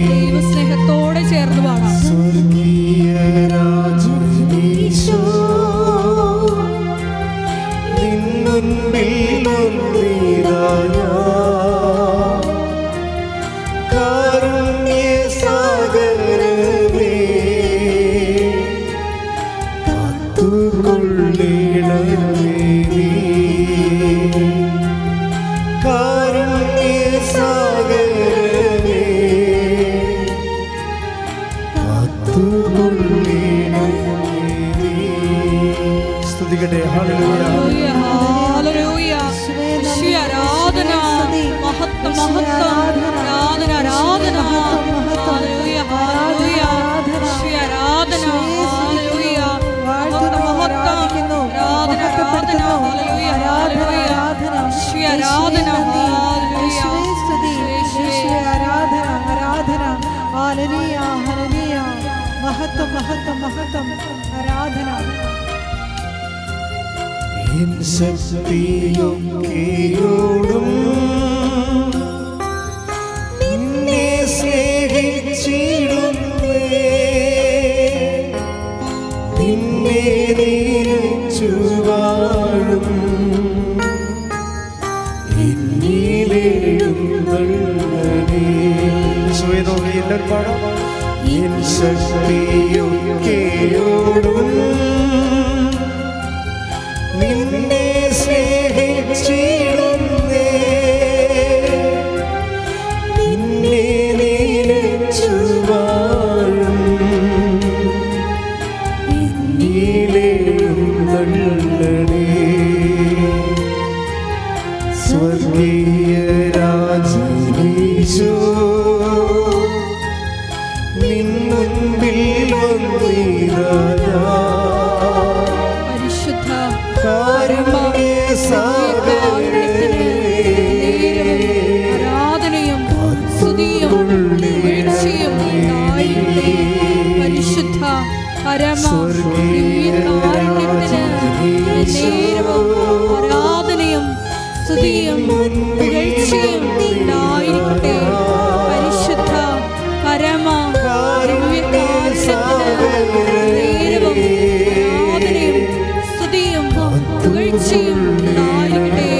ദൈവസ്നേഹത്തോടെ ചേർന്ന് പാടാം. സ്വർഗീയ രാജനീശോ നിൻ മുൻപിൽ കാരുണ്യ സാഗരമേ കാത്തുകൊള്ളണമേ കാരുണ്യ സാഗരമേ കാത്തുകൊള്ളണമേ. സ്തുതിക്കട്ടെ. ഹല്ലേലൂയ ഹല്ലേലൂയ. ഈശോയെ ആരാധന, മഹത്വം മഹത്വം, ആരാധന ആരാധന. ഹല്ലേലൂയ ഹല്ലേലൂയ. ഈശോയെ ആരാധന. ഹല്ലേലൂയ. മഹത്വം മഹത്വം, ആരാധന ആരാധന. ഹല്ലേലൂയ ഹല്ലേലൂയ. ഈശോയെ ആരാധന. ഹല്ലേലൂയ. ഈശോയെ ആരാധന ആരാധന. ഹല്ലേലൂയ ഹല്ലേലൂയ. മഹത്വം മഹത്വം മഹത്വം, ആരാധന. എൻ ശക്തിയൊക്കെയോടും നിന്നെ സ്നേഹിച്ചിടുന്നേ നിന്നെ നിരച്ചു വാഴും എന്നിലെഴുന്നള്ളണേ. എല്ലാവരും പാടാം. എൻ ശക്തിയൊക്കെയോടും നിന്നെ സ്നേഹിച്ചിടുന്നേ നിന്നെ നിരച്ചു വാഴും എന്നിലെഴുന്നള്ളണേ. സ്വർഗീയ രാജനീശോ നിൻ മുൻപിൽ വന്നിതാ പരിശുദ്ധ ആരാധനയും സ്തുതിയും വീഴ്ചയും ഉണ്ടായിരിക്കട്ടെ. പരിശുദ്ധ പരമ ദിവ്യകാരുണ്യത്തിന് നേരവും ആരാധനയും സ്തുതിയും വീഴ്ചയും ഉണ്ടായിരിക്കട്ടെ. പരിശുദ്ധ പരമ ദിവ്യകാരുണ്യത്തിന് നേരവും ആരാധനയും സ്തുതിയും പുകഴ്ചയും ഉണ്ടായിരിക്കട്ടെ.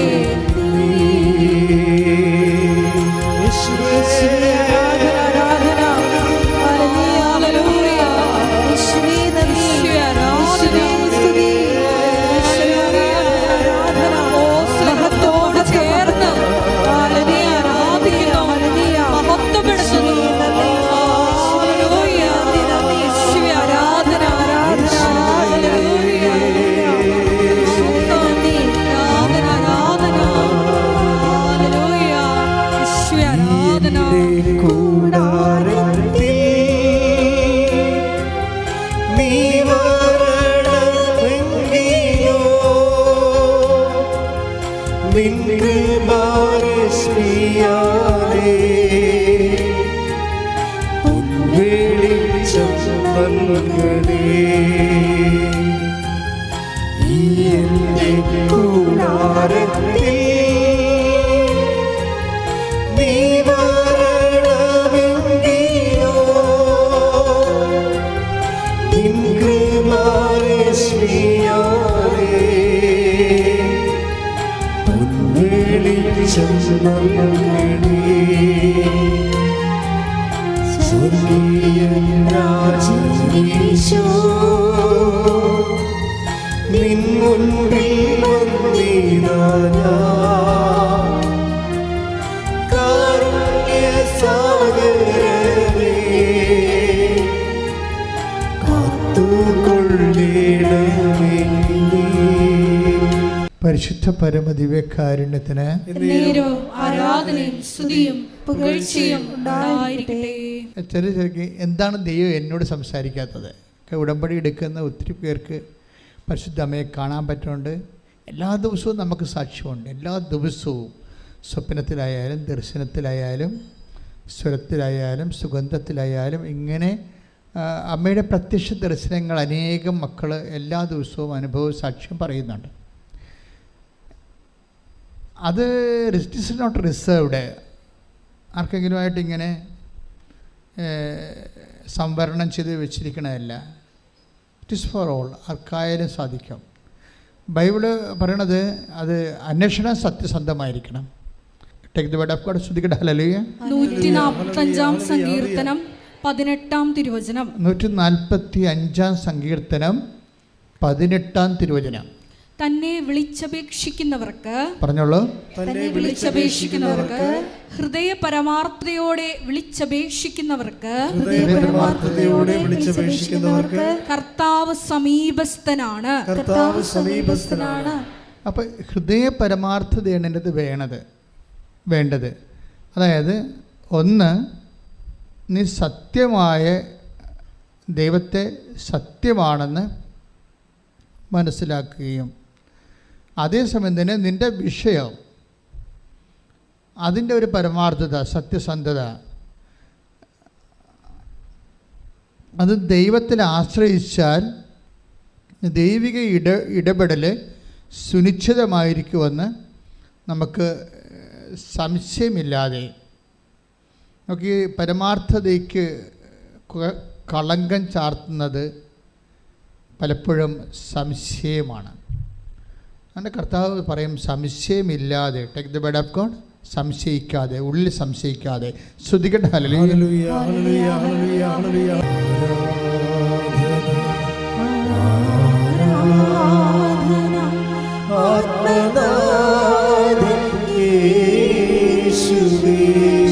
പരിശുദ്ധ പരമദിവ്യകാരുണ്യത്തിന് ആരാധനയും സ്തുതിയും പുകഴ്ചയും ഉണ്ടായിരിക്കട്ടെ. ചെറിയ എന്താണ് ദൈവം എന്നോട് സംസാരിക്കാത്തത്? ഉടമ്പടി എടുക്കുന്ന ഒത്തിരി പേർക്ക് പരിശുദ്ധ അമ്മയെ കാണാൻ പറ്റുന്നുണ്ട്. എല്ലാ ദിവസവും നമുക്ക് സാക്ഷ്യമുണ്ട്. എല്ലാ ദിവസവും സ്വപ്നത്തിലായാലും ദർശനത്തിലായാലും സ്വരത്തിലായാലും സുഗന്ധത്തിലായാലും ഇങ്ങനെ അമ്മയുടെ പ്രത്യക്ഷ ദർശനങ്ങൾ അനേകം മക്കൾ എല്ലാ ദിവസവും അനുഭവ സാക്ഷ്യം പറയുന്നുണ്ട്. അത് ഇറ്റ് ഈസ് നോട്ട് റിസർവ്ഡ്. ആർക്കെങ്കിലുമായിട്ട് ഇങ്ങനെ സംവരണം ചെയ്ത് വെച്ചിരിക്കണതല്ല. It is for all. ആർക്കായാലും സാധിക്കും. ബൈബിള് പറയണത് അത് അന്വേഷണം സത്യസന്ധമായിരിക്കണം. Take the word of God. ശ്രദ്ധിക്കട്ടെ. ഹല്ലേലൂയ. 145 സങ്കീർത്തനം 18 തിരുവചനം. 145 സങ്കീർത്തനം 18 തിരുവചനം. തന്നെ വിളിച്ചപേക്ഷിക്കുന്നവർക്ക്, പറഞ്ഞോളൂ, തന്നെ വിളിച്ചപേക്ഷിക്കുന്നവർക്ക്, ഹൃദയ പരമാർത്ഥതയോടെ വിളിച്ചപേക്ഷിക്കുന്നവർക്ക്, ഹൃദയപരമാർത്ഥതയോടെ വിളിച്ചപേക്ഷിക്കുന്നവർക്ക് കർത്താവ് സമീപസ്ഥനാണ്. കർത്താവ് സമീപസ്ഥനാണ്. അപ്പം ഹൃദയ പരമാർത്ഥതയാണ് എൻ്റെ വേണ്ടത്. അതായത് ഒന്ന്, നീ സത്യമായ ദൈവത്തെ സത്യമാണെന്ന് മനസ്സിലാക്കുകയും അതേസമയം തന്നെ നിൻ്റെ വിഷയം, അതിൻ്റെ ഒരു പരമാർത്ഥത, സത്യസന്ധത, അത് ദൈവത്തിൽ ആശ്രയിച്ചാൽ ദൈവിക ഇടപെടൽ സുനിശ്ചിതമായിരിക്കുമെന്ന് നമുക്ക് സംശയമില്ലാതെ. നമുക്ക് ഈ പരമാർത്ഥതയ്ക്ക് കളങ്കം ചാർത്തുന്നത് പലപ്പോഴും സംശയമാണ്. അങ്ങനെ കർത്താവ് പറയും സംശയമില്ലാതെ. Take the word of God. സംശയിക്കാതെ, ഉള്ളിൽ സംശയിക്കാതെ. ശ്രദ്ധിക്കട്ടെ. ഹല്ലേലൂയ. ഹല്ലേലൂയ. ഹല്ലേലൂയ. ഹല്ലേലൂയ.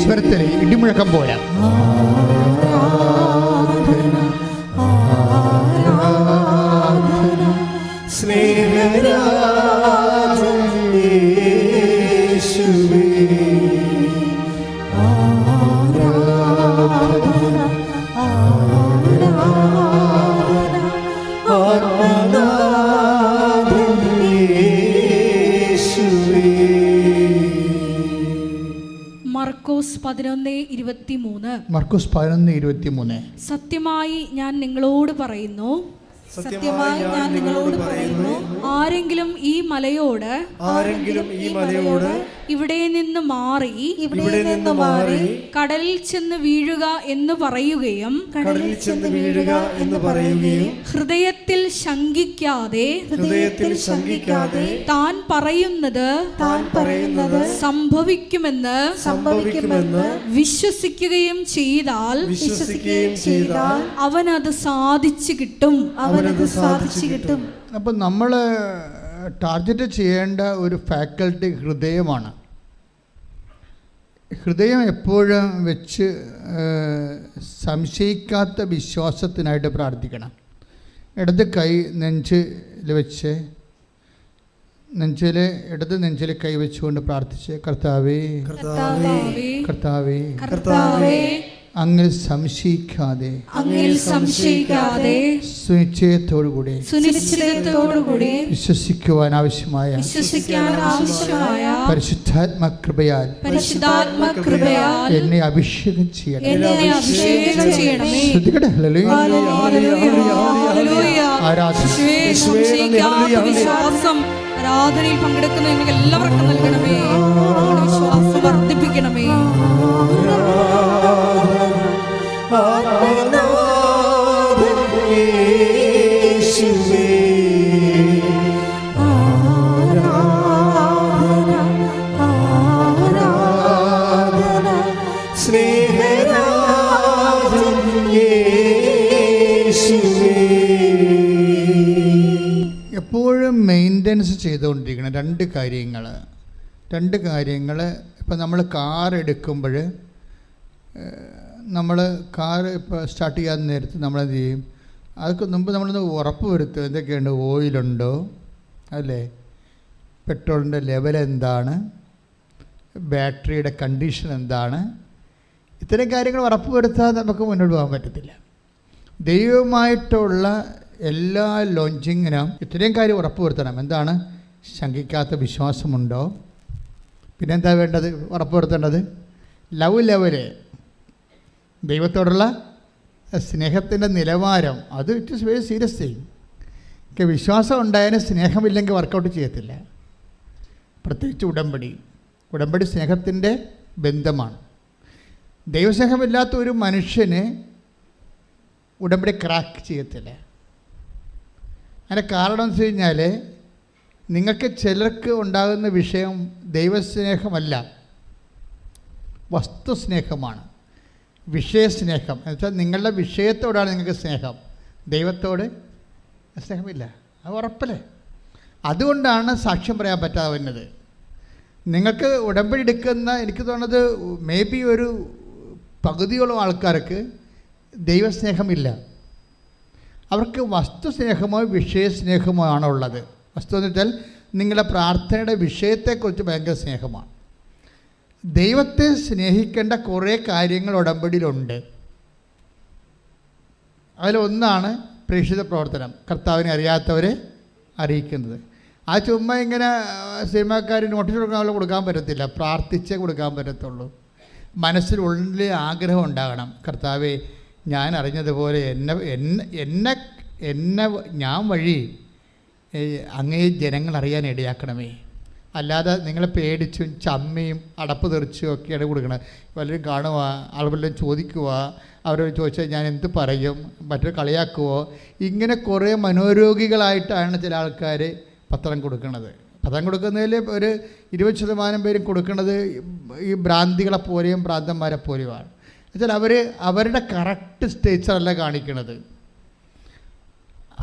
സ്വരത്തിലെ ഇടിമുഴക്കം പോലെ മർക്കോസ് 11:23. മർക്കോസ് 11:23. സത്യമായി ഞാൻ നിങ്ങളോട് പറയുന്നു, സത്യമായി ഞാൻ നിങ്ങളോട് പറയുന്നു, ആരെങ്കിലും ഈ മലയോട് ഇവിടെ നിന്ന് മാറി കടലിൽ ചെന്ന് വീഴുക എന്ന് പറയുകയും ഹൃദയത്തിൽ ശങ്കിക്കാതെ താൻ പറയുന്നത് സംഭവിക്കുമെന്ന് വിശ്വസിക്കുകയും ചെയ്താൽ അവനത് സാധിച്ചു കിട്ടും. അപ്പം നമ്മൾ ടാർഗറ്റ് ചെയ്യേണ്ട ഒരു ഫാക്കൽറ്റി ഹൃദയമാണ്. ഹൃദയം എപ്പോഴും വെച്ച് സംശയിക്കാത്ത വിശ്വാസത്തിനായിട്ട് പ്രാർത്ഥിക്കണം. ഇടത് കൈ നെഞ്ചിൽ വെച്ച്, ഇടത് നെഞ്ചിൽ കൈ വെച്ചുകൊണ്ട് പ്രാർത്ഥിച്ച്, കർത്താവേ കർത്താവേ കർത്താവേ അങ്ങിൽ സംശയിക്കാതെ സുനിശ്ചയത്തോടുകൂടി വിശ്വസിക്കുവാൻ ആവശ്യമായ പരിശുദ്ധാത്മകൃപയാൽ എന്നെ അഭിഷേകം ചെയ്യണം. ആരാധനയിൽ പങ്കെടുക്കുന്ന നിങ്ങൾക്ക് എല്ലാവർക്കും നൽകണമേ. വിശ്വാസം വർദ്ധിപ്പിക്കണമേ. എപ്പോഴും മെയിൻ്റനൻസ് ചെയ്തുകൊണ്ടിരിക്കണം രണ്ട് കാര്യങ്ങൾ. ഇപ്പം നമ്മൾ കാർ എടുക്കുമ്പോൾ, നമ്മൾ കാർ ഇപ്പോൾ സ്റ്റാർട്ട് ചെയ്യാൻ നേരത്ത് നമ്മളെന്ത് ചെയ്യും? അതൊക്കെ മുമ്പ് നമ്മളൊന്ന് ഉറപ്പ് വരുത്തുക. എന്തൊക്കെയുണ്ട്? ഓയിലുണ്ടോ, അല്ലേ? പെട്രോളിൻ്റെ ലെവൽ എന്താണ്? ബാറ്ററിയുടെ കണ്ടീഷൻ എന്താണ്? ഇത്തരം കാര്യങ്ങൾ ഉറപ്പ് വരുത്താതെ നമുക്ക് മുന്നോട്ട് പോകാൻ പറ്റത്തില്ല. ദൈവമായിട്ടുള്ള എല്ലാ ലോഞ്ചിങ്ങിനും ഇത്രയും കാര്യം ഉറപ്പ് വരുത്തണം. എന്താണ്? ശങ്കിക്കാത്ത വിശ്വാസമുണ്ടോ? പിന്നെന്താ വേണ്ടത്? ഉറപ്പ് വരുത്തേണ്ടത് ലവ് ലെവല്, ദൈവത്തോടുള്ള സ്നേഹത്തിൻ്റെ നിലവാരം. അത് it is very serious thing. വിശ്വാസം ഉണ്ടായാലും സ്നേഹമില്ലെങ്കിൽ വർക്കൗട്ട് ചെയ്യത്തില്ല. പ്രത്യേകിച്ച് ഉടമ്പടി സ്നേഹത്തിൻ്റെ ബന്ധമാണ്. ദൈവസ്നേഹമില്ലാത്ത ഒരു മനുഷ്യന് ഉടമ്പടി ക്രാക്ക് ചെയ്യത്തില്ല. അതിൻ്റെ കാരണം എന്ന് വെച്ച് കഴിഞ്ഞാൽ, നിങ്ങൾക്ക് ചിലർക്ക് ഉണ്ടാകുന്ന വിഷയം ദൈവസ്നേഹമല്ല, വസ്തുസ്നേഹമാണ്. വിഷയസ്നേഹം എന്ന് വെച്ചാൽ നിങ്ങളുടെ വിഷയത്തോടാണ് നിങ്ങൾക്ക് സ്നേഹം, ദൈവത്തോട് സ്നേഹമില്ല. അത് ഉറപ്പല്ലേ? അതുകൊണ്ടാണ് സാക്ഷ്യം പറയാൻ പറ്റാതെ വരുന്നത്. നിങ്ങൾക്ക് ഉടമ്പടി എടുക്കുന്ന, എനിക്ക് തോന്നുന്നത് മേ ബി ഒരു പകുതിയോളം ആൾക്കാർക്ക് ദൈവസ്നേഹമില്ല. അവർക്ക് വസ്തുസ്നേഹമോ വിഷയസ്നേഹമോ ആണുള്ളത്. വസ്തു എന്ന് വെച്ചാൽ നിങ്ങളുടെ പ്രാർത്ഥനയുടെ വിഷയത്തെക്കുറിച്ച് ഭയങ്കര സ്നേഹമാണ്. ദൈവത്തെ സ്നേഹിക്കേണ്ട കുറേ കാര്യങ്ങൾ ഉടമ്പടിയിലുണ്ട്. അതിലൊന്നാണ് പ്രേക്ഷിത പ്രവർത്തനം, കർത്താവിനെ അറിയാത്തവരെ അറിയിക്കുന്നത്. ആ ചുമ്മാ ഇങ്ങനെ സിനിമാക്കാർ നോട്ടീസ് കൊടുക്കാൻ പറ്റത്തില്ല, പ്രാർത്ഥിച്ചേ കൊടുക്കാൻ പറ്റത്തുള്ളൂ. മനസ്സിനുള്ളിൽ ആഗ്രഹം ഉണ്ടാകണം, കർത്താവേ ഞാൻ അറിഞ്ഞതുപോലെ എന്നെ ഞാൻ വഴി അങ്ങേ ജനങ്ങൾ അറിയാൻ ഇടയാക്കണമേ. അല്ലാതെ നിങ്ങളെ പേടിച്ചും ചമ്മയും അടപ്പ് തെറിച്ചും ഒക്കെയാണ് കൊടുക്കണത്. പലരും കാണുക, ആളുകളെല്ലാം ചോദിക്കുക, അവരോട് ചോദിച്ചാൽ ഞാൻ എന്ത് പറയും, മറ്റൊരു കളിയാക്കുമോ, ഇങ്ങനെ കുറേ മനോരോഗികളായിട്ടാണ് ചില ആൾക്കാർ പത്രം കൊടുക്കുന്നത്. പത്രം കൊടുക്കുന്നതിൽ ഒരു 20% പേരും കൊടുക്കുന്നത് ഈ ഭ്രാന്തികളെപ്പോലെയും ഭ്രാന്തന്മാരെ പോലെയുമാണ്. എന്നുവെച്ചാൽ അവരുടെ കറക്റ്റ് സ്റ്റേച്ചറല്ല കാണിക്കണത്,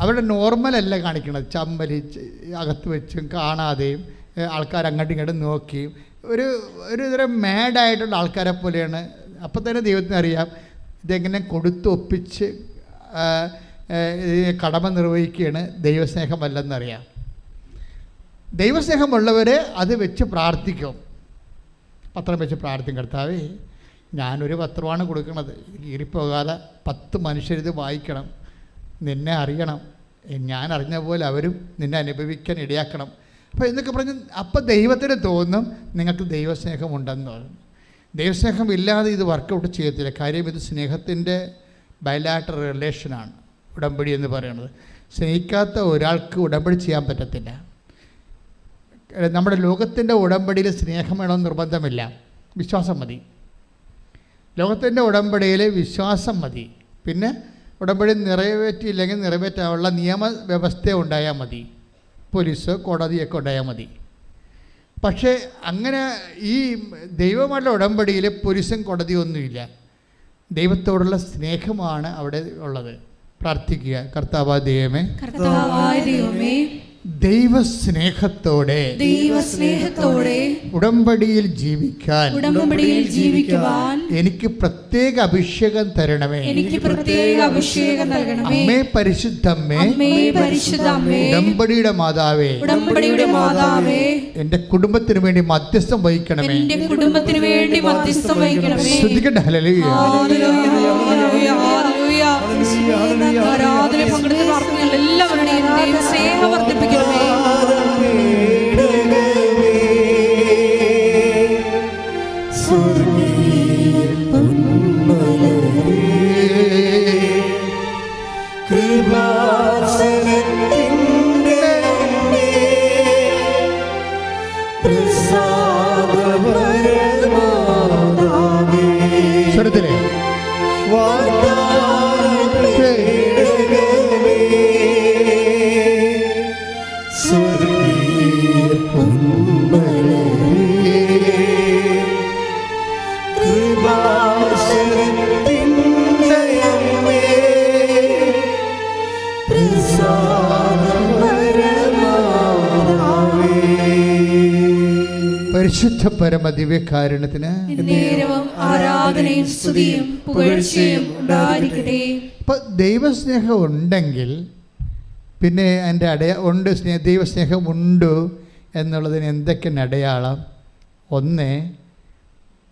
അവരുടെ നോർമലല്ല കാണിക്കണത്. ചമ്മലി അകത്ത് വെച്ചും കാണാതെയും ആൾക്കാർ അങ്ങോട്ടും ഇങ്ങോട്ടും നോക്കിയും ഒരു തരം മാഡായിട്ടുള്ള ആൾക്കാരെ പോലെയാണ്. അപ്പം തന്നെ ദൈവത്തിന് അറിയാം ഇതെങ്ങനെ കൊടുത്തൊപ്പിച്ച് കടമ നിർവഹിക്കുകയാണ്, ദൈവസ്നേഹമല്ലെന്നറിയാം. ദൈവസ്നേഹമുള്ളവർ അത് വെച്ച് പ്രാർത്ഥിക്കും, പത്രം വെച്ച് പ്രാർത്ഥിക്കും. കർത്താവേ ഞാനൊരു പത്രമാണ് കൊടുക്കുന്നത്, കീറിപ്പോകാതെ 10 മനുഷ്യരിത് വായിക്കണം, നിന്നെ അറിയണം, ഞാൻ അറിഞ്ഞ പോലെ അവരും നിന്നെ അനുഭവിക്കാൻ ഇടയാക്കണം. അപ്പോൾ എന്നൊക്കെ പറഞ്ഞ് അപ്പം ദൈവത്തിന് തോന്നും നിങ്ങൾക്ക് ദൈവസ്നേഹമുണ്ടെന്ന് പറഞ്ഞു. ദൈവസ്നേഹം ഇല്ലാതെ ഇത് വർക്കൗട്ട് ചെയ്യത്തില്ല. കാര്യം ഇത് സ്നേഹത്തിൻ്റെ ബയലാറ്ററൽ റിലേഷനാണ് ഉടമ്പടി എന്ന് പറയുന്നത്. സ്നേഹിക്കാത്ത ഒരാൾക്ക് ഉടമ്പടി ചെയ്യാൻ പറ്റത്തില്ല. നമ്മുടെ ലോകത്തിൻ്റെ ഉടമ്പടിയിൽ സ്നേഹം വേണമെന്ന് നിർബന്ധമില്ല, വിശ്വാസം മതി. ലോകത്തിൻ്റെ ഉടമ്പടിയിൽ വിശ്വാസം മതി. പിന്നെ ഉടമ്പടി നിറവേറ്റിയില്ലെങ്കിൽ നിറവേറ്റാനുള്ള നിയമവ്യവസ്ഥ ഉണ്ടായാൽ മതി, പോലീസ് കോടതിയൊക്കെ ഉണ്ടായാൽ മതി. പക്ഷേ അങ്ങനെ ഈ ദൈവമായിട്ടുള്ള ഉടമ്പടിയിൽ പോലീസും കോടതിയൊന്നുമില്ല. ദൈവത്തോടുള്ള സ്നേഹമാണ് അവിടെ ഉള്ളത്. പ്രാർത്ഥിക്കുക, കർത്താവായ ദൈവമേ, ദൈവസ്നേഹത്തോടെ ഉടമ്പടിയിൽ ജീവിക്കാൻ എനിക്ക് പ്രത്യേക അഭിഷേകം തരണമേ. അമ്മേ പരിശുദ്ധമ്മേ, ഉടമ്പടിയുടെ മാതാവേ, എന്റെ കുടുംബത്തിന് വേണ്ടി മധ്യസ്ഥം വഹിക്കണമേ. ശ്രദ്ധിക്കട്ടെ, ഹല്ലേലൂയ. ആരാധന പങ്കെടുത്ത് പ്രാർത്ഥനകൾ എല്ലാവരുടെയും സ്നേഹം വർദ്ധിപ്പിക്കണമേ. സ്വരത്തിലെ പരിശുദ്ധ പരമ ദിവ്യകാരുണ്യത്തിന് ആരാധനയും സ്തുതിയും പുകഴ്ചയും ഉണ്ടായിരിക്കട്ടെ. ഇപ്പം ദൈവസ്നേഹം ഉണ്ടെങ്കിൽ പിന്നെ അതിൻ്റെ ഉണ്ട്, ദൈവസ്നേഹമുണ്ട് എന്നുള്ളതിന് എന്തൊക്കെയാണ് അടയാളം? ഒന്ന്,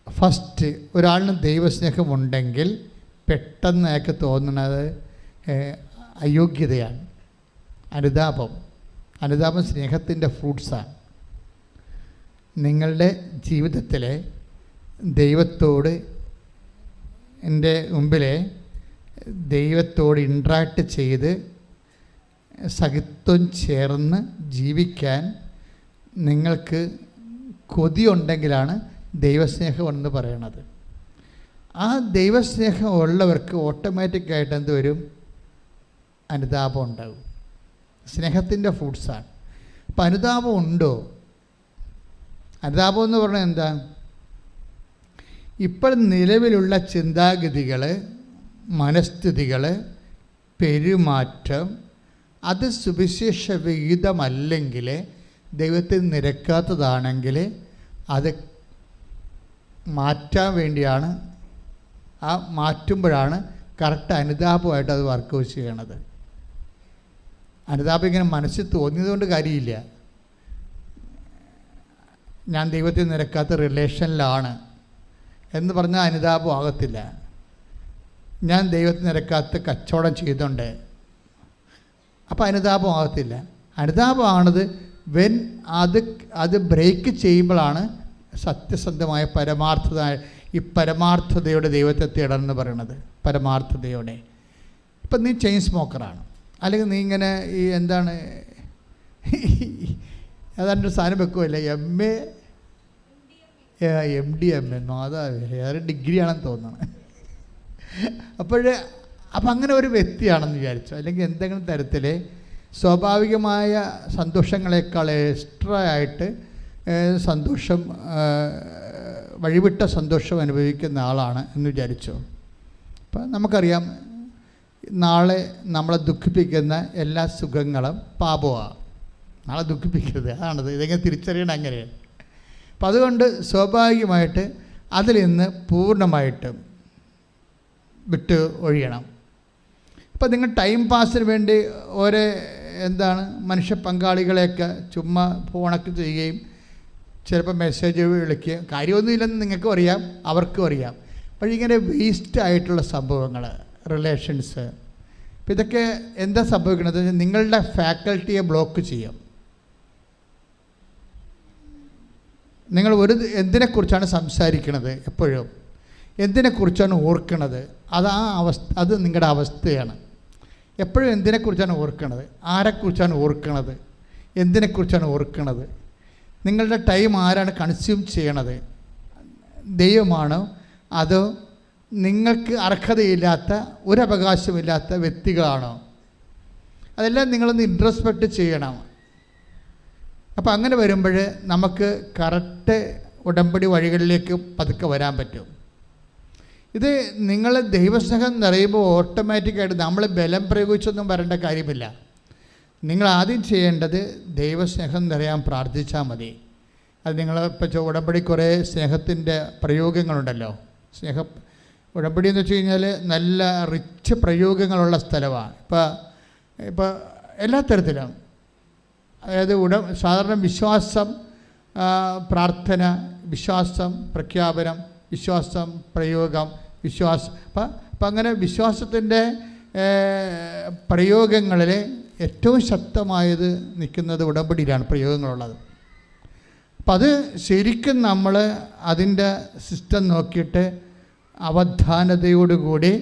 ഫസ്റ്റ് ഒരാളിന് ദൈവസ്നേഹമുണ്ടെങ്കിൽ പെട്ടെന്ന് അയാൾക്ക് തോന്നുന്നത് അയോഗ്യതയാണ്. അനുതാപം സ്നേഹത്തിൻ്റെ ഫ്രൂട്ട്സാണ്. നിങ്ങളുടെ ജീവിതത്തിൽ ദൈവത്തോട് എൻ്റെ മുമ്പിൽ ദൈവത്തോട് ഇൻട്രാക്ട് ചെയ്ത് സഹിത്വം ചേർന്ന് ജീവിക്കാൻ നിങ്ങൾക്ക് കൊതിയുണ്ടെങ്കിലാണ് ദൈവസ്നേഹം എന്ന് പറയണത്. ആ ദൈവസ്നേഹം ഉള്ളവർക്ക് ഓട്ടോമാറ്റിക്കായിട്ട് എന്ത് വരും? അനുതാപം ഉണ്ടാകും. സ്നേഹത്തിൻ്റെ ഫ്രൂട്ട്സാണ്. അപ്പം അനുതാപം ഉണ്ടോ? അനുതാപം എന്ന് പറഞ്ഞാൽ എന്താ? ഇപ്പോൾ നിലവിലുള്ള ചിന്താഗതികൾ, മനസ്ഥിതികൾ, പെരുമാറ്റം അത് സുവിശേഷ വിഹിതമല്ലെങ്കിൽ, ദൈവത്തിൽ നിരക്കാത്തതാണെങ്കിൽ അത് മാറ്റാൻ വേണ്ടിയാണ്. ആ മാറ്റുമ്പോഴാണ് കറക്റ്റ് അനുതാപമായിട്ട് അത് വർക്കൗട്ട് ചെയ്യണത്. അനുതാപം ഇങ്ങനെ മനസ്സിൽ തോന്നിയതുകൊണ്ട് കാര്യമില്ല. ഞാൻ ദൈവത്തിൽ നിരക്കാത്ത റിലേഷനിലാണ് എന്ന് പറഞ്ഞാൽ അനുതാപം ആകത്തില്ല. ഞാൻ ദൈവത്തിൽ നിരക്കാത്ത കച്ചവടം ചെയ്തുകൊണ്ട് അപ്പോൾ അനുതാപം ആകത്തില്ല. അനുതാപമാണത് വെൻ അത് ബ്രേക്ക് ചെയ്യുമ്പോഴാണ് സത്യസന്ധമായ ഈ പരമാർത്ഥതയോടെ ദൈവത്തെ തേടണമെന്ന് പറയണത്. പരമാർത്ഥതയോടെ. ഇപ്പം നീ ചെയിൻ സ്മോക്കറാണ്, അല്ലെങ്കിൽ നീ ഇങ്ങനെ ഈ എന്താണ് ഏതാണ്ടൊരു സാധനം വെക്കുമല്ലേ, MDMA അതാ വേറെ ഡിഗ്രിയാണെന്ന് തോന്നണം. അപ്പം അങ്ങനെ ഒരു വ്യക്തിയാണെന്ന് വിചാരിച്ചു. അല്ലെങ്കിൽ എന്തെങ്കിലും തരത്തിൽ സ്വാഭാവികമായ സന്തോഷങ്ങളെക്കാൾ എക്സ്ട്രാ ആയിട്ട് സന്തോഷം, വഴിവിട്ട സന്തോഷം അനുഭവിക്കുന്ന ആളാണ് എന്ന് വിചാരിച്ചു. അപ്പം നമുക്കറിയാം, നാളെ നമ്മളെ ദുഃഖിപ്പിക്കുന്ന എല്ലാ സുഖങ്ങളും പാപമാണ്. നാളെ ദുഃഖിപ്പിക്കരുത്, അതാണത്. ഇതെങ്ങനെ തിരിച്ചറിയണം അങ്ങനെയാണ്. അപ്പം അതുകൊണ്ട് സ്വാഭാവികമായിട്ട് അതിൽ നിന്ന് പൂർണ്ണമായിട്ടും വിട്ട് ഒഴിയണം. ഇപ്പം നിങ്ങൾ ടൈം പാസിന് വേണ്ടി ഓരോ മനുഷ്യ പങ്കാളികളെയൊക്കെ ചുമ്മാ ഫോണൊക്കെ ചെയ്യുകയും ചിലപ്പോൾ മെസ്സേജ് വിളിക്കുകയും കാര്യമൊന്നുമില്ലെന്ന് നിങ്ങൾക്കും അറിയാം, അവർക്കും അറിയാം. പക്ഷേ ഇങ്ങനെ വേസ്റ്റ് ആയിട്ടുള്ള സംഭവങ്ങൾ, റിലേഷൻസ്, അപ്പം ഇതൊക്കെ എന്താ സംഭവിക്കുന്നത്? നിങ്ങളുടെ ഫാക്കൽറ്റിയെ ബ്ലോക്ക് ചെയ്യും. നിങ്ങൾ എന്തിനെക്കുറിച്ചാണ് സംസാരിക്കുന്നത്, എപ്പോഴും എന്തിനെക്കുറിച്ചാണ് ഓർക്കണത്, അത് നിങ്ങളുടെ അവസ്ഥയാണ്. എപ്പോഴും എന്തിനെക്കുറിച്ചാണ് ഓർക്കണത്, ആരെക്കുറിച്ചാണ് ഓർക്കണത്, എന്തിനെക്കുറിച്ചാണ് ഓർക്കണത്, നിങ്ങളുടെ ടൈം ആരാണ് കൺസ്യൂം ചെയ്യണത്? ദൈവമാണോ അതോ നിങ്ങൾക്ക് അർഹതയില്ലാത്ത ഒരവകാശമില്ലാത്ത വ്യക്തികളാണോ? അതെല്ലാം നിങ്ങളൊന്ന് ഇൻട്രോസ്പെക്റ്റ് ചെയ്യണം. അപ്പോൾ അങ്ങനെ വരുമ്പോൾ നമുക്ക് കറക്റ്റ് ഉടമ്പടി വഴികളിലേക്ക് പതുക്കെ വരാൻ പറ്റും. ഇത് നിങ്ങൾ ദൈവസ്നേഹം നിറയുമ്പോൾ ഓട്ടോമാറ്റിക്കായിട്ട് നമ്മൾ ബലം പ്രയോഗിച്ചൊന്നും വരേണ്ട കാര്യമില്ല. നിങ്ങൾ ആദ്യം ചെയ്യേണ്ടത് ദൈവസ്നേഹം നിറയാൻ പ്രാർത്ഥിച്ചാൽ മതി. അത് നിങ്ങൾ ഇപ്പോൾ ഉടമ്പടി കുറേ സ്നേഹത്തിൻ്റെ പ്രയോഗങ്ങളുണ്ടല്ലോ. ഉടമ്പടി എന്ന് വെച്ച് കഴിഞ്ഞാൽ നല്ല റിച്ച് പ്രയോഗങ്ങളുള്ള സ്ഥലമാണ്. ഇപ്പോൾ എല്ലാ തരത്തിലും, അതായത് സാധാരണ വിശ്വാസം, പ്രാർത്ഥന, വിശ്വാസം, പ്രഖ്യാപനം, വിശ്വാസം, പ്രയോഗം, വിശ്വാസം. അപ്പം അങ്ങനെ വിശ്വാസത്തിൻ്റെ പ്രയോഗങ്ങളിൽ ഏറ്റവും ശക്തമായത് നിൽക്കുന്നത് ഉടമ്പടിയിലാണ് പ്രയോഗങ്ങളുള്ളത്. അപ്പം അത് ശരിക്കും നമ്മൾ അതിൻ്റെ സിസ്റ്റം നോക്കിയിട്ട് അവധാനതയോടുകൂടി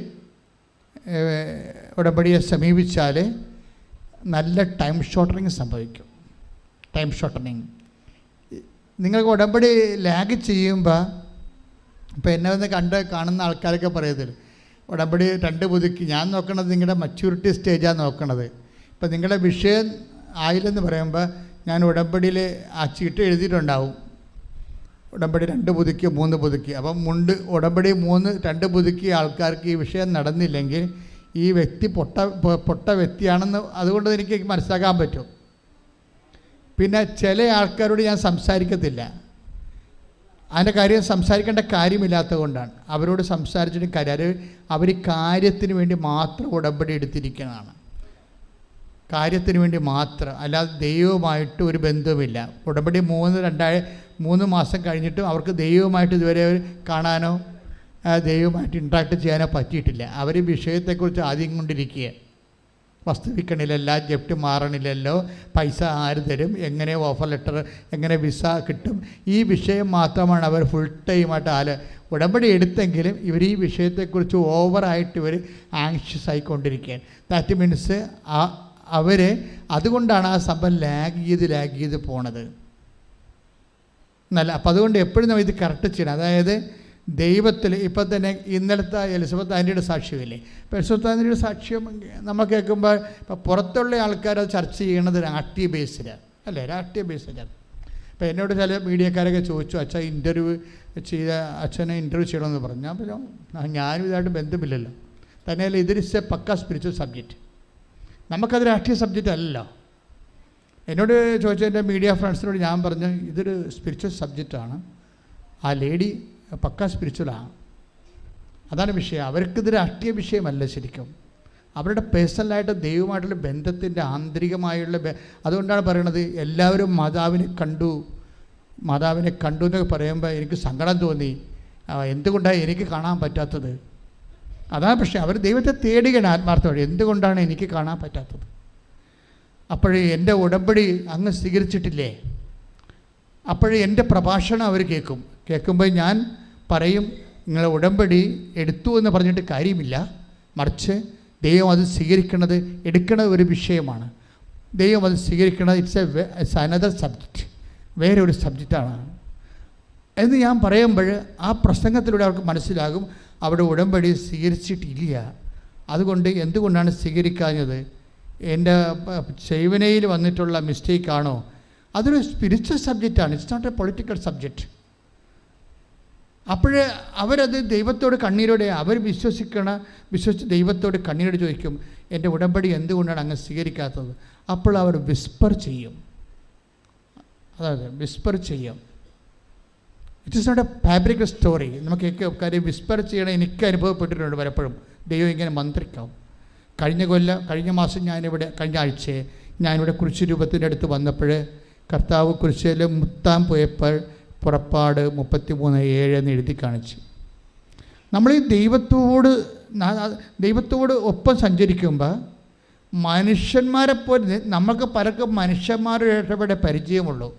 ഉടമ്പടിയെ സമീപിച്ചാൽ നല്ല ടൈം ഷോർട്ടനിങ് സംഭവിക്കും. ടൈം ഷോർട്ടനിങ് നിങ്ങൾക്ക് ഉടമ്പടി ലാഗ് ചെയ്യുമ്പോൾ, ഇപ്പോൾ എന്നെ ഒന്ന് കാണുന്ന ആൾക്കാരൊക്കെ പറയത്തില്ല, ഉടമ്പടി 2 പുതുക്കി. ഞാൻ നോക്കണത് നിങ്ങളുടെ മച്യൂരിറ്റി സ്റ്റേജാണ് നോക്കണത്. ഇപ്പം നിങ്ങളുടെ വിഷയം ആയില്ലെന്ന് പറയുമ്പോൾ ഞാൻ ഉടമ്പടിയിൽ ആ ചീട്ട് എഴുതിയിട്ടുണ്ടാവും, ഉടമ്പടി 2 പുതുക്കി 3 പുതുക്കി. അപ്പം ഉടമ്പടി 2 പുതുക്കിയ ആൾക്കാർക്ക് ഈ വിഷയം നടന്നില്ലെങ്കിൽ ഈ വ്യക്തി പൊട്ട വ്യക്തിയാണെന്ന് അതുകൊണ്ട് എനിക്ക് മനസ്സിലാക്കാൻ പറ്റും. പിന്നെ ചില ആൾക്കാരോട് ഞാൻ സംസാരിക്കത്തില്ല. അതിൻ്റെ കാര്യം സംസാരിക്കേണ്ട കാര്യമില്ലാത്തത് കൊണ്ടാണ്. അവരോട് സംസാരിച്ചിട്ട് കാര്യം, അവർ കാര്യത്തിന് വേണ്ടി മാത്രം ഉടമ്പടി എടുത്തിരിക്കുന്നതാണ്. കാര്യത്തിന് വേണ്ടി മാത്രം, അല്ലാതെ ദൈവവുമായിട്ട് ഒരു ബന്ധവുമില്ല. ഉടമ്പടി 3 മാസം കഴിഞ്ഞിട്ടും അവർക്ക് ദൈവവുമായിട്ട് ഇതുവരെ കാണാനോ ദൈവവുമായിട്ട് ഇൻട്രാക്ട് ചെയ്യാനോ പറ്റിയിട്ടില്ല. അവർ വിഷയത്തെക്കുറിച്ച് ആദ്യം കൊണ്ടിരിക്കുക. വസ്തു വിൽക്കണില്ലല്ലോ, ജപ്റ്റ് മാറണില്ലല്ലോ, പൈസ ആര് തരും, എങ്ങനെ ഓഫർ ലെറ്റർ, എങ്ങനെ വിസ കിട്ടും, ഈ വിഷയം മാത്രമാണ് അവർ ഫുൾ ടൈമായിട്ട് ഉടമ്പടി എടുത്തെങ്കിലും ഇവർ ഈ വിഷയത്തെക്കുറിച്ച് ഓവറായിട്ട് ഇവർ ആങ്ഷ്യസ് ആയിക്കൊണ്ടിരിക്കുകയാണ്. ദാറ്റ് മീൻസ് അവർ അതുകൊണ്ടാണ് ആ സംഭവം ലാഗ് ചെയ്ത് പോണത്. അപ്പം അതുകൊണ്ട് എപ്പോഴും നമ്മൾ ഇത് കറക്റ്റ് ചെയ്യണം. അതായത് ദൈവത്തിൽ ഇപ്പം തന്നെ ഇന്നലത്തെ എലിസബത്ത് ആൻ്റിയുടെ സാക്ഷ്യമില്ലേ? ഇപ്പോൾ എലിസബത്ത് ആൻ്റിയുടെ സാക്ഷ്യം നമ്മൾ കേൾക്കുമ്പോൾ ഇപ്പോൾ പുറത്തുള്ള ആൾക്കാർ അത് ചർച്ച ചെയ്യണത് രാഷ്ട്രീയ ബേസിലാണ് അല്ലേ? രാഷ്ട്രീയ ബേസിലാണ്. ഇപ്പോൾ എന്നോട് ചില മീഡിയക്കാരൊക്കെ ചോദിച്ചു, അച്ഛൻ ഇൻ്റർവ്യൂ ചെയ്ത അച്ഛനെ ഇൻ്റർവ്യൂ ചെയ്യണമെന്ന് പറഞ്ഞു. ഞാൻ പറഞ്ഞു ഞാനും ഇതായിട്ട് ബന്ധമില്ലല്ലോ. തന്നെയല്ല ഇതൊരു പക്ക സ്പിരിച്വൽ സബ്ജക്റ്റ്, നമുക്കത് രാഷ്ട്രീയ സബ്ജക്റ്റ് അല്ലല്ലോ. എന്നോട് ചോദിച്ച എൻ്റെ മീഡിയ ഫ്രണ്ട്സിനോട് ഞാൻ പറഞ്ഞു ഇതൊരു സ്പിരിച്വൽ സബ്ജക്റ്റാണ്, ആ ലേഡി പക്ക സ്പിരിച്വലാണ്, അതാണ് വിഷയം. അവർക്കിത് രാഷ്ട്രീയ വിഷയമല്ല ശരിക്കും, അവരുടെ പേഴ്സണലായിട്ട് ദൈവമായിട്ടുള്ള ബന്ധത്തിൻ്റെ ആന്തരികമായുള്ള അതുകൊണ്ടാണ് പറയണത് എല്ലാവരും മാതാവിനെ കണ്ടു എന്നൊക്കെ പറയുമ്പോൾ എനിക്ക് സങ്കടം തോന്നി. എന്തുകൊണ്ടാണ് എനിക്ക് കാണാൻ പറ്റാത്തത്? അതാണ് പക്ഷേ അവർ ദൈവത്തെ തേടുകയാണ് ആത്മാർത്ഥമായി, എന്തുകൊണ്ടാണ് എനിക്ക് കാണാൻ പറ്റാത്തത്? അപ്പോഴേ എൻ്റെ ഉടമ്പടി അങ്ങ് സ്വീകരിച്ചിട്ടില്ലേ? അപ്പോഴേ എൻ്റെ പ്രഭാഷണം അവർ കേൾക്കുമ്പോൾ ഞാൻ പറയും നിങ്ങളെ ഉടമ്പടി എടുത്തു എന്ന് പറഞ്ഞിട്ട് കാര്യമില്ല, മറിച്ച് ദൈവം അത് സ്വീകരിക്കുന്നത് എടുക്കണ ഒരു വിഷയമാണ്. ദൈവം അത് സ്വീകരിക്കുന്നത് ഇറ്റ്സ് അനദർ സബ്ജക്റ്റ്, വേറെ ഒരു സബ്ജക്റ്റാണ് എന്ന് ഞാൻ പറയുമ്പോൾ ആ പ്രസംഗത്തിലൂടെ അവർക്ക് മനസ്സിലാകും അവിടെ ഉടമ്പടി സ്വീകരിച്ചിട്ടില്ല. അതുകൊണ്ട് എന്തുകൊണ്ടാണ് സ്വീകരിക്കാഞ്ഞത്? എൻ്റെ സേവനയിൽ വന്നിട്ടുള്ള മിസ്റ്റേക്കാണോ? അതൊരു സ്പിരിച്വൽ സബ്ജക്റ്റാണ്, it's not a political subject. അപ്പോഴേ അവരത് ദൈവത്തോട് കണ്ണീരോടെ അവർ വിശ്വസിച്ച് ദൈവത്തോട് കണ്ണീരോട് ചോദിക്കും എൻ്റെ ഉടമ്പടി എന്തുകൊണ്ടാണ് അങ്ങ് സ്വീകരിക്കാത്തത്? അപ്പോൾ അവർ വിസ്പർ ചെയ്യും, അതായത് വിസ്പർ ചെയ്യും. It is not a fabric story. നമുക്ക് കാര്യം വിസ്പർ ചെയ്യണം എനിക്ക് അനുഭവപ്പെട്ടിട്ടുണ്ട് പലപ്പോഴും. ദൈവം ഇങ്ങനെ മന്ത്രിക്കാം. കഴിഞ്ഞ മാസം കഴിഞ്ഞ ആഴ്ച ഞാനിവിടെ കുരിശ് രൂപത്തിൻ്റെ അടുത്ത് വന്നപ്പോൾ കർത്താവ് കുരിശിൽ മുത്താൻ പോയപ്പോൾ പുറപ്പാട് 33:7 എന്ന് എഴുതി കാണിച്ചു. നമ്മൾ ഈ ദൈവത്തോട് ഒപ്പം സഞ്ചരിക്കുമ്പോൾ മനുഷ്യന്മാരെപ്പോലെ നമുക്ക് പലർക്കും മനുഷ്യന്മാരുടെ ഇടപെടെ പരിചയമുള്ളൂ.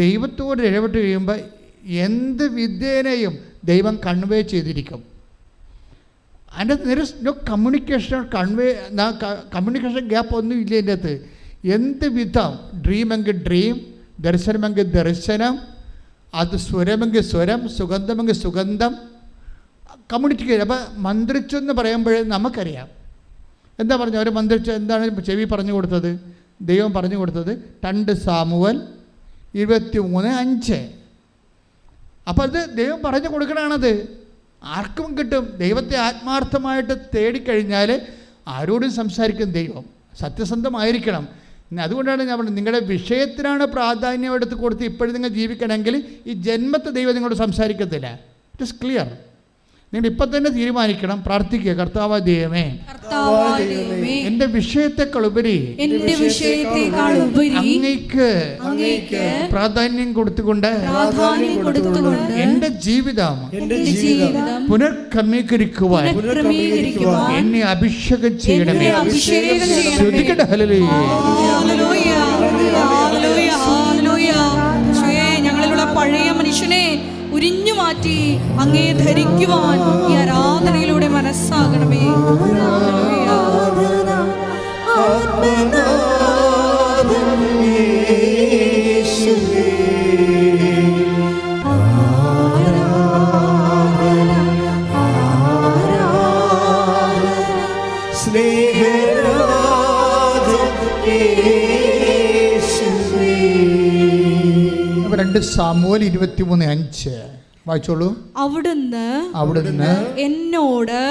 ദൈവത്തോട് ഇടപെട്ട് കഴിയുമ്പോൾ എന്ത് വിദ്യേനയും ദൈവം കൺവേ ചെയ്തിരിക്കും. അതിൻ്റെ നോ കമ്മ്യൂണിക്കേഷൻ ഗ്യാപ്പ് ഒന്നും ഇല്ല എൻ്റെ അകത്ത്. എന്ത് വിധം ഡ്രീമെങ്കിൽ ഡ്രീം, ദർശനമെങ്കിൽ ദർശനം, അത് സ്വരമെങ്കിൽ സ്വരം, സുഗന്ധമെങ്കിൽ സുഗന്ധം കമ്മ്യൂണിക്കേറ്റ്. അപ്പോൾ മന്ത്രിച്ചെന്ന് പറയുമ്പോൾ നമുക്കറിയാം എന്താ പറഞ്ഞു. അവർ മന്ത്രിച്ച് എന്താണ് ചെവി പറഞ്ഞു കൊടുത്തത്? ദൈവം പറഞ്ഞു കൊടുത്തത് 2 സാമുവൽ 23:5. അപ്പോൾ അത് ദൈവം പറഞ്ഞു കൊടുക്കണതാണത്. ആർക്കും കിട്ടും. ദൈവത്തെ ആത്മാർത്ഥമായിട്ട് തേടിക്കഴിഞ്ഞാൽ ആരോടും സംസാരിക്കും ദൈവം. സത്യസന്ധമായിരിക്കണം. അതുകൊണ്ടാണ് ഞാൻ പറഞ്ഞത് നിങ്ങളുടെ വിഷയത്തിനാണ് പ്രാധാന്യം എടുത്ത് കൊടുത്ത് ഇപ്പോഴും നിങ്ങൾ ജീവിക്കണമെങ്കിൽ ഈ ജന്മത്തെ ദൈവം നിങ്ങളോട് സംസാരിക്കത്തില്ല. It is clear. നിങ്ങൾ ഇപ്പം തന്നെ തീരുമാനിക്കണം, പ്രാർത്ഥിക്കുക, കർത്താവായ ദൈവമേ എൻ്റെ വിഷയത്തെക്കാളുപരി അങ്ങേക്ക് പ്രാധാന്യം കൊടുത്തുകൊണ്ട് എൻ്റെ ജീവിതം പുനർക്രമീകരിക്കുവാൻ എന്നെ അഭിഷേകം ചെയ്യണമേ. ഞങ്ങളിലുള്ള പഴയ മനുഷ്യനെ ഉരിഞ്ഞു മാറ്റി അങ്ങേ ധരിക്കുവാൻ ഈ ആരാധനയിലൂടെ മനസ്സാകണമേ. സാമുവേൽ 23:5 വായിച്ചോളൂ. അവിടുന്ന് എന്നോട്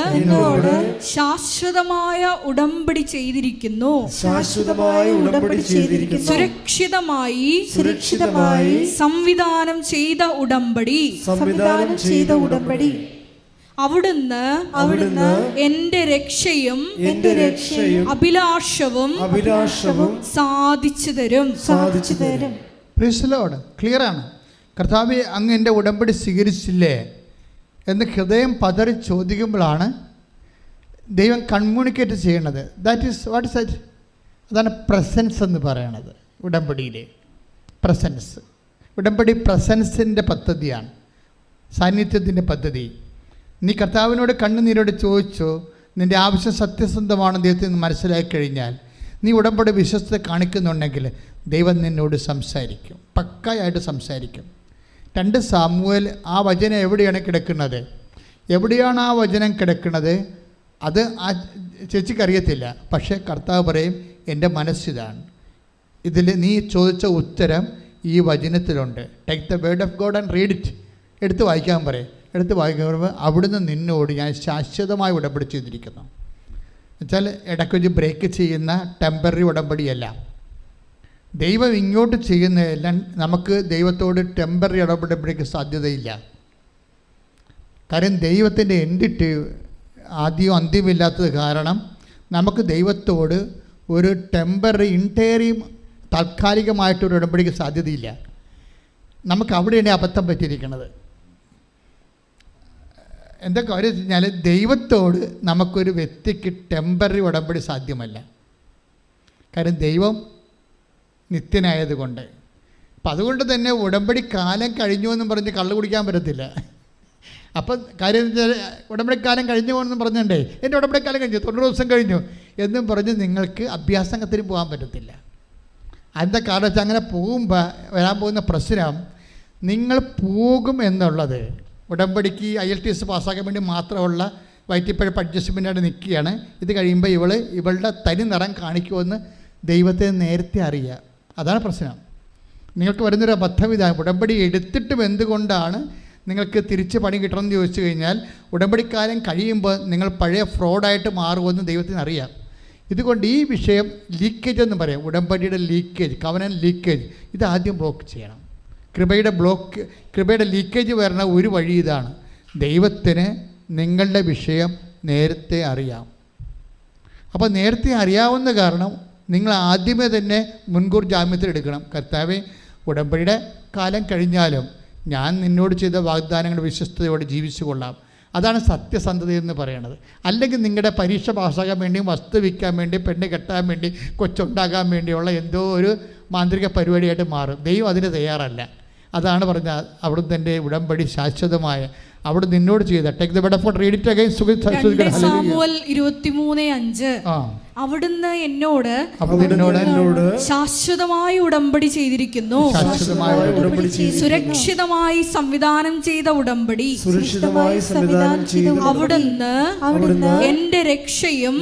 ശാശ്വതമായ ഉടമ്പടി ചെയ്തിരിക്കുന്നു. സുരക്ഷിതമായി സംവിധാനം ചെയ്ത ഉടമ്പടി. അവിടുന്ന് എന്റെ രക്ഷയും അഭിലാഷവും സാധിച്ചു തരും. ക്ലിയറാണ്. കർത്താവേ അങ്ങ് എൻ്റെ ഉടമ്പടി സ്വീകരിച്ചില്ലേ എന്ന് ഹൃദയം പതറി ചോദിക്കുമ്പോഴാണ് ദൈവം കമ്മ്യൂണിക്കേറ്റ് ചെയ്യണത്. What is that? അതാണ് പ്രസൻസ് എന്ന് പറയണത്. ഉടമ്പടിയിലെ പ്രസൻസ്. ഉടമ്പടി പ്രസൻസിൻ്റെ പദ്ധതിയാണ്, സാന്നിധ്യത്തിൻ്റെ പദ്ധതി. നീ കർത്താവിനോട് കണ്ണുനീരോട് ചോദിച്ചോ, നിൻ്റെ ആവശ്യം സത്യസന്ധമാണെന്ന് ദൈവത്തിന് മനസ്സിലാക്കി കഴിഞ്ഞാൽ നീ ഉടമ്പടി വിശ്വസ്തത കാണിക്കുന്നുണ്ടെങ്കിൽ ദൈവം നിന്നോട് സംസാരിക്കും, പക്കായായിട്ട് സംസാരിക്കും. 2 സാമുവേൽ ആ വചനം എവിടെയാണ് കിടക്കുന്നത്? എവിടെയാണ് ആ വചനം കിടക്കുന്നത്? അത് ആ ചേച്ചിക്കറിയത്തില്ല. പക്ഷേ കർത്താവ് പറയും, എൻ്റെ മനസ്സിതാണ്. ഇതിൽ നീ ചോദിച്ച ഉത്തരം ഈ വചനത്തിലുണ്ട്. Take the word of God and read it. എടുത്ത് വായിക്കാൻ പറയും. എടുത്ത് വായിക്കാൻ പറയുമ്പോൾ അവിടുന്ന് നിന്നോട് ഞാൻ ശാശ്വതമായി ഉടമ്പടി ചെയ്തിരിക്കുന്നു. എന്നുവെച്ചാൽ ഇടയ്ക്ക് വെച്ച് ബ്രേക്ക് ചെയ്യുന്ന ടെമ്പററി ഉടമ്പടിയല്ല. ദൈവം ഇങ്ങോട്ട് ചെയ്യുന്നതെല്ലാം നമുക്ക് ദൈവത്തോട് ടെമ്പററി ഉടമ്പടിക്ക് സാധ്യതയില്ല. കാര്യം ദൈവത്തിൻ്റെ എൻഡിട്ട് ആദ്യവും അന്ത്യമില്ലാത്തത് കാരണം നമുക്ക് ദൈവത്തോട് ഒരു ടെമ്പററി ഇൻറ്റേറിയം താൽക്കാലികമായിട്ടൊരു ഉടമ്പടിക്ക് സാധ്യതയില്ല. നമുക്ക് അവിടെയാണ് അബദ്ധം പറ്റിയിരിക്കുന്നത്. എന്താ കാര്യം വെച്ച് കഴിഞ്ഞാൽ ദൈവത്തോട് നമുക്കൊരു വ്യക്തിക്ക് ടെമ്പററി ഉടമ്പടി സാധ്യമല്ല. കാര്യം ദൈവം നിത്യനായതുകൊണ്ട്. അപ്പം അതുകൊണ്ട് തന്നെ ഉടമ്പടി കാലം കഴിഞ്ഞു എന്നും പറഞ്ഞ് കള്ളു കുടിക്കാൻ പറ്റത്തില്ല. അപ്പം കാര്യം വെച്ചാൽ ഉടമ്പടിക്കാലം കഴിഞ്ഞു പോകുമെന്നും പറഞ്ഞിട്ടുണ്ടേ, എൻ്റെ ഉടമ്പടിക്കാലം കഴിഞ്ഞു 90 ദിവസം കഴിഞ്ഞു എന്നും പറഞ്ഞ് നിങ്ങൾക്ക് അഭ്യാസത്തിന് പോകാൻ പറ്റത്തില്ല. അതിൻ്റെ കാരണം വെച്ചാൽ അങ്ങനെ പോകുമ്പോൾ വരാൻ പോകുന്ന പ്രശ്നം, നിങ്ങൾ പോകും എന്നുള്ളത് ഉടമ്പടിക്ക് IELTS പാസ്സാക്കാൻ വേണ്ടി മാത്രമുള്ള വയറ്റിപ്പഴപ്പ് അഡ്ജസ്റ്റ്മെൻറ്റായിട്ട് നിൽക്കുകയാണ്. ഇത് കഴിയുമ്പോൾ ഇവളുടെ തനി നിറം കാണിക്കുമെന്ന് ദൈവത്തെ നേരത്തെ അറിയുക. അതാണ് പ്രശ്നം. നിങ്ങൾക്ക് വരുന്നൊരു അബദ്ധം ഇതാണ്. ഉടമ്പടി എടുത്തിട്ടും എന്തുകൊണ്ടാണ് നിങ്ങൾക്ക് തിരിച്ച് പണി കിട്ടണമെന്ന് ചോദിച്ചു കഴിഞ്ഞാൽ, ഉടമ്പടിക്കാലം കഴിയുമ്പോൾ നിങ്ങൾ പഴയ ഫ്രോഡായിട്ട് മാറുമെന്ന് ദൈവത്തിന് അറിയാം. ഇതുകൊണ്ട് ഈ വിഷയം ലീക്കേജ് എന്ന് പറയാം. ഉടമ്പടിയുടെ ലീക്കേജ്, കവനൻ ലീക്കേജ്, ഇത് ആദ്യം ബ്ലോക്ക് ചെയ്യണം. കൃപയുടെ ലീക്കേജ് വരുന്ന ഒരു വഴി ഇതാണ്. ദൈവത്തിന് നിങ്ങളുടെ വിഷയം നേരത്തെ അറിയാം. അപ്പോൾ നേരത്തെ അറിയാവുന്ന കാരണം നിങ്ങൾ ആദ്യമേ തന്നെ മുൻകൂർ ജാമ്യത്തിലെടുക്കണം. കർത്താവേ, ഉടമ്പടിയുടെ കാലം കഴിഞ്ഞാലും ഞാൻ നിന്നോട് ചെയ്ത വാഗ്ദാനങ്ങൾ വിശ്വസ്തയോടെ ജീവിച്ചു കൊള്ളാം. അതാണ് സത്യസന്ധത എന്ന് പറയുന്നത്. അല്ലെങ്കിൽ നിങ്ങളുടെ പരീക്ഷ പാസ്സാകാൻ വേണ്ടി, വസ്തു വിൽക്കാൻ വേണ്ടി, പെണ്ണ് കെട്ടാൻ വേണ്ടി, കൊച്ചുണ്ടാകാൻ വേണ്ടിയുള്ള എന്തോ ഒരു മാന്ത്രിക പരിപാടിയായിട്ട് മാറും. ദൈവം അതിന് തയ്യാറല്ല. അതാണ് പറഞ്ഞാൽ അവിടുന്ന് എൻ്റെ ഉടമ്പടി ശാശ്വതമായ അവിടെ നിന്നോട് ചെയ്ത take the word of God read it again. Samuel 23:5 അവിടുന്ന് എന്നോട് ശാശ്വതമായി ഉടമ്പടി ചെയ്തിരിക്കുന്നു. സുരക്ഷിതമായി സംവിധാനം ചെയ്ത ഉടമ്പടി. അവിടുന്ന് എന്റെ രക്ഷയും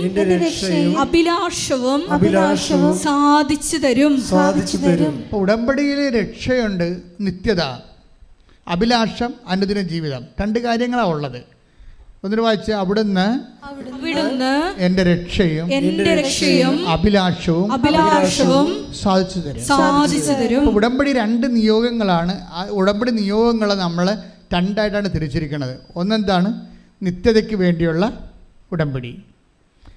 അഭിലാഷവും സാധിച്ചു തരും. ഉടമ്പടിയിലെ രക്ഷയുണ്ട്, നിത്യത, അഭിലാഷം, അനുദിന ജീവിതം. 2 കാര്യങ്ങളാണ് ഉള്ളത്. ഒന്നിനു വായിച്ച്, അവിടുന്ന് എന്റെ രക്ഷയും അഭിലാഷവും സാധിച്ചു തരും. ഉടമ്പടി 2 നിയോഗങ്ങളാണ്. ആ ഉടമ്പടി നിയോഗങ്ങളെ നമ്മൾ 2ആയിട്ടാണ് തിരിച്ചിരിക്കുന്നത്. ഒന്നെന്താണ്? നിത്യതയ്ക്ക് വേണ്ടിയുള്ള ഉടമ്പടി.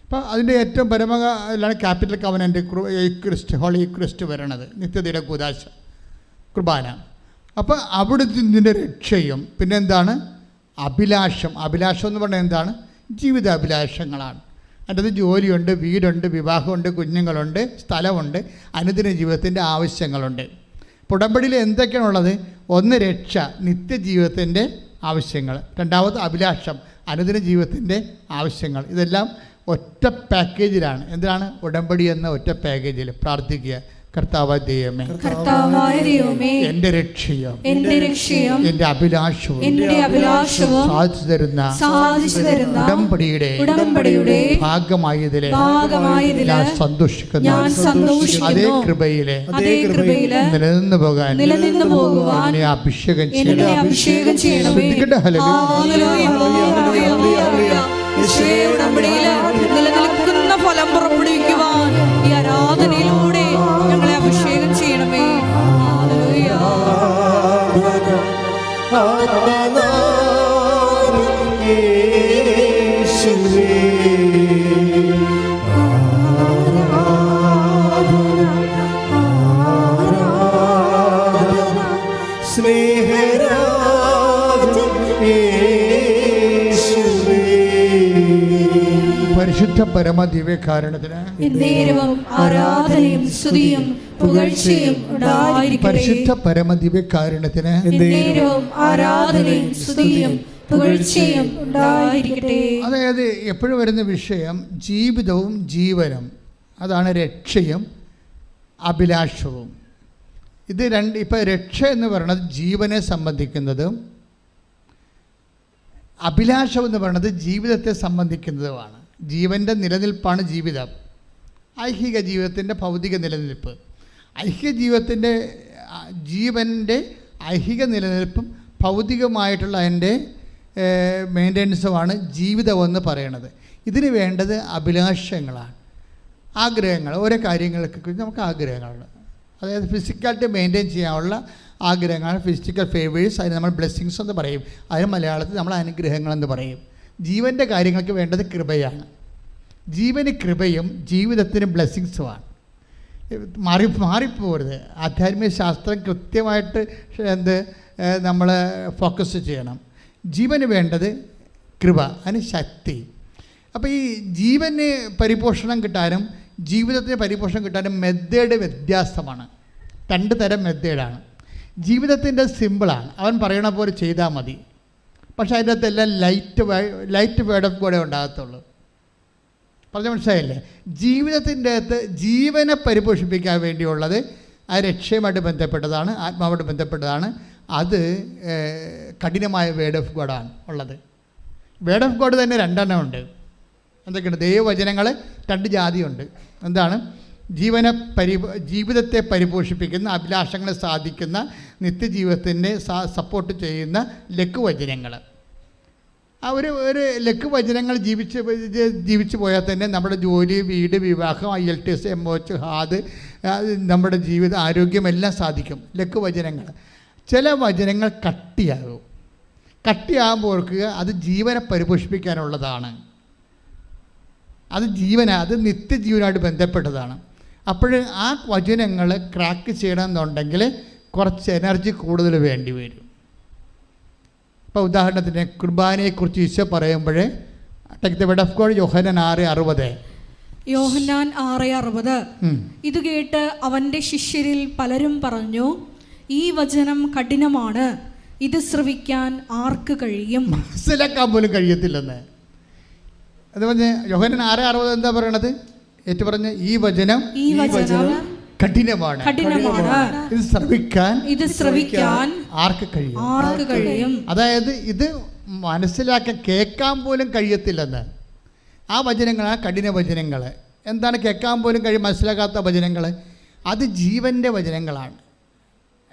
അപ്പോൾ അതിൻ്റെ ഏറ്റവും പരമയിലാണ് ക്യാപിറ്റൽ കവനൻ്റ് ഹോളി ക്രിസ്റ്റ് വരണത്, നിത്യതയുടെ കൂദാശ കുർബാന. അപ്പോൾ അവിടുത്തെ രക്ഷയും പിന്നെ എന്താണ്? അഭിലാഷം. അഭിലാഷം എന്ന് പറഞ്ഞാൽ എന്താണ്? ജീവിതാഭിലാഷങ്ങളാണ്. അതിൻ്റെ ജോലിയുണ്ട്, വീടുണ്ട്, വിവാഹമുണ്ട്, കുഞ്ഞുങ്ങളുണ്ട്, സ്ഥലമുണ്ട്, അനുദിന ജീവിതത്തിൻ്റെ ആവശ്യങ്ങളുണ്ട്. അപ്പോൾ ഉടമ്പടിയിൽ എന്തൊക്കെയാണുള്ളത്? ഒന്ന് രക്ഷ, നിത്യജീവിതത്തിൻ്റെ ആവശ്യങ്ങൾ. രണ്ടാമത് അഭിലാഷം, അനുദിന ജീവിതത്തിൻ്റെ ആവശ്യങ്ങൾ. ഇതെല്ലാം ഒറ്റ പാക്കേജിലാണ്. എന്താണ്? ഉടമ്പടി എന്ന ഒറ്റ പാക്കേജിൽ പ്രാർത്ഥിക്കുക. കർത്താവായ ദൈവമേ, എന്റെ രക്ഷയും എന്റെ അഭിലാഷവും സാധിച്ചു തരുന്ന ഉടമ്പടിയുടെ ഭാഗമായതിലെ ഞാൻ സന്തോഷിക്കുന്നു. അതേ കൃപയിലെ നിലനിന്നു പോകാൻ എന്നെ അഭിഷേകം ചെയ്യണം. നിലനിൽക്കുന്ന ഫലം പുറപ്പെടുവിക്കുവാൻ ഈ ആരാധനയിലൂടെ ഞങ്ങളെ അഭിഷേകം ചെയ്യണമേ. പരിശുദ്ധ പരമദിവ്യകാരുണ്യത്തിന് ആരാധനയും സ്തുതിയും പുകഴ്ചയും ഉണ്ടായിരിക്കട്ടെ. പരിശുദ്ധ പരമദിവ്യകാരുണ്യത്തിന് ആരാധനയും സ്തുതിയും പുകഴ്ചയും ഉണ്ടായിരിക്കട്ടെ. അതായത് എപ്പോഴും വരുന്ന വിഷയം ജീവിതവും ജീവനും. അതാണ് രക്ഷയും അഭിലാഷവും. ഇത് ഇപ്പോൾ രക്ഷ എന്ന് പറയുന്നത് ജീവനെ സംബന്ധിക്കുന്നതും അഭിലാഷം എന്ന് പറയുന്നത് ജീവിതത്തെ സംബന്ധിക്കുന്നതുമാണ്. ജീവൻ്റെ നിലനിൽപ്പാണ് ജീവിതം. ഐഹിക ജീവിതത്തിൻ്റെ ഭൗതിക നിലനിൽപ്പ്. ഐഹിക ജീവിതത്തിൻ്റെ ജീവൻ്റെ ഐഹിക നിലനിൽപ്പും ഭൗതികമായിട്ടുള്ള അതിൻ്റെ മെയിൻ്റനൻസുമാണ് ജീവിതമെന്ന് പറയണത്. ഇതിന് വേണ്ടത് അഭിലാഷങ്ങളാണ്, ആഗ്രഹങ്ങൾ. ഓരോ കാര്യങ്ങൾക്ക് നമുക്ക് ആഗ്രഹങ്ങളുണ്ട്. അതായത് ഫിസിക്കാലിറ്റി മെയിൻറ്റെയിൻ ചെയ്യാനുള്ള ആഗ്രഹങ്ങളാണ് ഫിസിക്കൽ ഫേവേഴ്സ്. അതിന് നമ്മൾ ബ്ലെസ്സിങ്സ് എന്ന് പറയും. അതിന് മലയാളത്തിൽ നമ്മൾ അനുഗ്രഹങ്ങളെന്ന് പറയും. ജീവൻ്റെ കാര്യങ്ങൾക്ക് വേണ്ടത് കൃപയാണ്. ജീവന് കൃപയും ജീവിതത്തിന് ബ്ലെസ്സിങ്സുമാണ്. മാറിപ്പോകരുത്. ആധ്യാത്മിക ശാസ്ത്രം കൃത്യമായിട്ട് നമ്മൾ ഫോക്കസ് ചെയ്യണം. ജീവന് വേണ്ടത് കൃപ, അതിന് ശക്തി. അപ്പോൾ ഈ ജീവന് പരിപോഷണം കിട്ടാനും ജീവിതത്തിന് പരിപോഷണം കിട്ടാനും മെത്തേഡ് വ്യത്യാസമാണ്. 2 തരം മെത്തേഡാണ്. ജീവിതത്തിൻ്റെ സിമ്പിളാണ്, അവൻ പറയണ പോലെ ചെയ്താൽ മതി. പക്ഷേ അതിൻ്റെ അകത്തെല്ലാം ലൈറ്റ് വേർഡ് ഓഫ് ഗോഡേ ഉണ്ടാകത്തുള്ളൂ. പറഞ്ഞ മനസ്സിലായില്ലേ? ജീവിതത്തിൻ്റെ അകത്ത് ജീവനെ പരിപോഷിപ്പിക്കാൻ വേണ്ടിയുള്ളത് അത് രക്ഷയുമായിട്ട് ബന്ധപ്പെട്ടതാണ്, ആത്മാവുമായിട്ട് ബന്ധപ്പെട്ടതാണ്. അത് കഠിനമായ വേർഡ് ഓഫ് ഗോഡാണ് ഉള്ളത്. വേർഡ് ഓഫ് ഗോഡ് തന്നെ 2 ഉണ്ട്. എന്തൊക്കെയുണ്ട്? ദൈവവചനങ്ങൾ 2 ജാതിയുണ്ട്. എന്താണ്? ജീവിതത്തെ പരിപോഷിപ്പിക്കുന്ന, അഭിലാഷങ്ങളെ സാധിക്കുന്ന, നിത്യജീവിതത്തിൻ്റെ സപ്പോർട്ട് ചെയ്യുന്ന ലഘുവചനങ്ങൾ. ആ ഒരു ലഘുവചനങ്ങൾ ജീവിച്ചു പോയാൽ തന്നെ നമ്മുടെ ജോലി, വീട്, വിവാഹം, IELTS, MOH, HAD, നമ്മുടെ ജീവിത ആരോഗ്യമെല്ലാം സാധിക്കും ലഘുവചനങ്ങൾ. ചില വചനങ്ങൾ കട്ടിയാകുമ്പോൾ ഓർക്കുക, അത് ജീവനെ പരിപോഷിപ്പിക്കാനുള്ളതാണ്. അത് നിത്യജീവനായിട്ട് ബന്ധപ്പെട്ടതാണ്. അപ്പോൾ ആ വചനങ്ങൾ ക്രാക്ക് ചെയ്യണമെന്നുണ്ടെങ്കിൽ കുറച്ച് എനർജി കൂടുതൽ വേണ്ടി വരും. ഇപ്പോൾ ഉദാഹരണത്തിന് കുർബാനയെക്കുറിച്ച് ഈശോ പറയുമ്പോൾ take the word of God, Yohannan 6:60. Yohannan 6:60. ഇത് കേട്ട് അവൻ്റെ ശിഷ്യരിൽ പലരും പറഞ്ഞു, ഈ വചനം കഠിനമാണ്, ഇത് ശ്രവിക്കാൻ ആർക്ക് കഴിയും? മനസ്സിലാക്കാൻ പോലും കഴിയത്തില്ലെന്ന്. അത് പറഞ്ഞ് യോഹന്നാൻ 6:60 എന്താ പറയണത്? ഏറ്റു പറഞ്ഞ് ഈ വചനം കഠിനമാണ്, ഇത് ശ്രവിക്കാൻ ആർക്ക് കഴിയും? അതായത് ഇത് മനസ്സിലാക്കാൻ, കേൾക്കാൻ പോലും കഴിയത്തില്ലെന്ന്. ആ വചനങ്ങളാണ് കഠിന വചനങ്ങൾ. എന്താണ് കേൾക്കാൻ പോലും മനസ്സിലാക്കാത്ത വചനങ്ങൾ? അത് ജീവൻ്റെ വചനങ്ങളാണ്.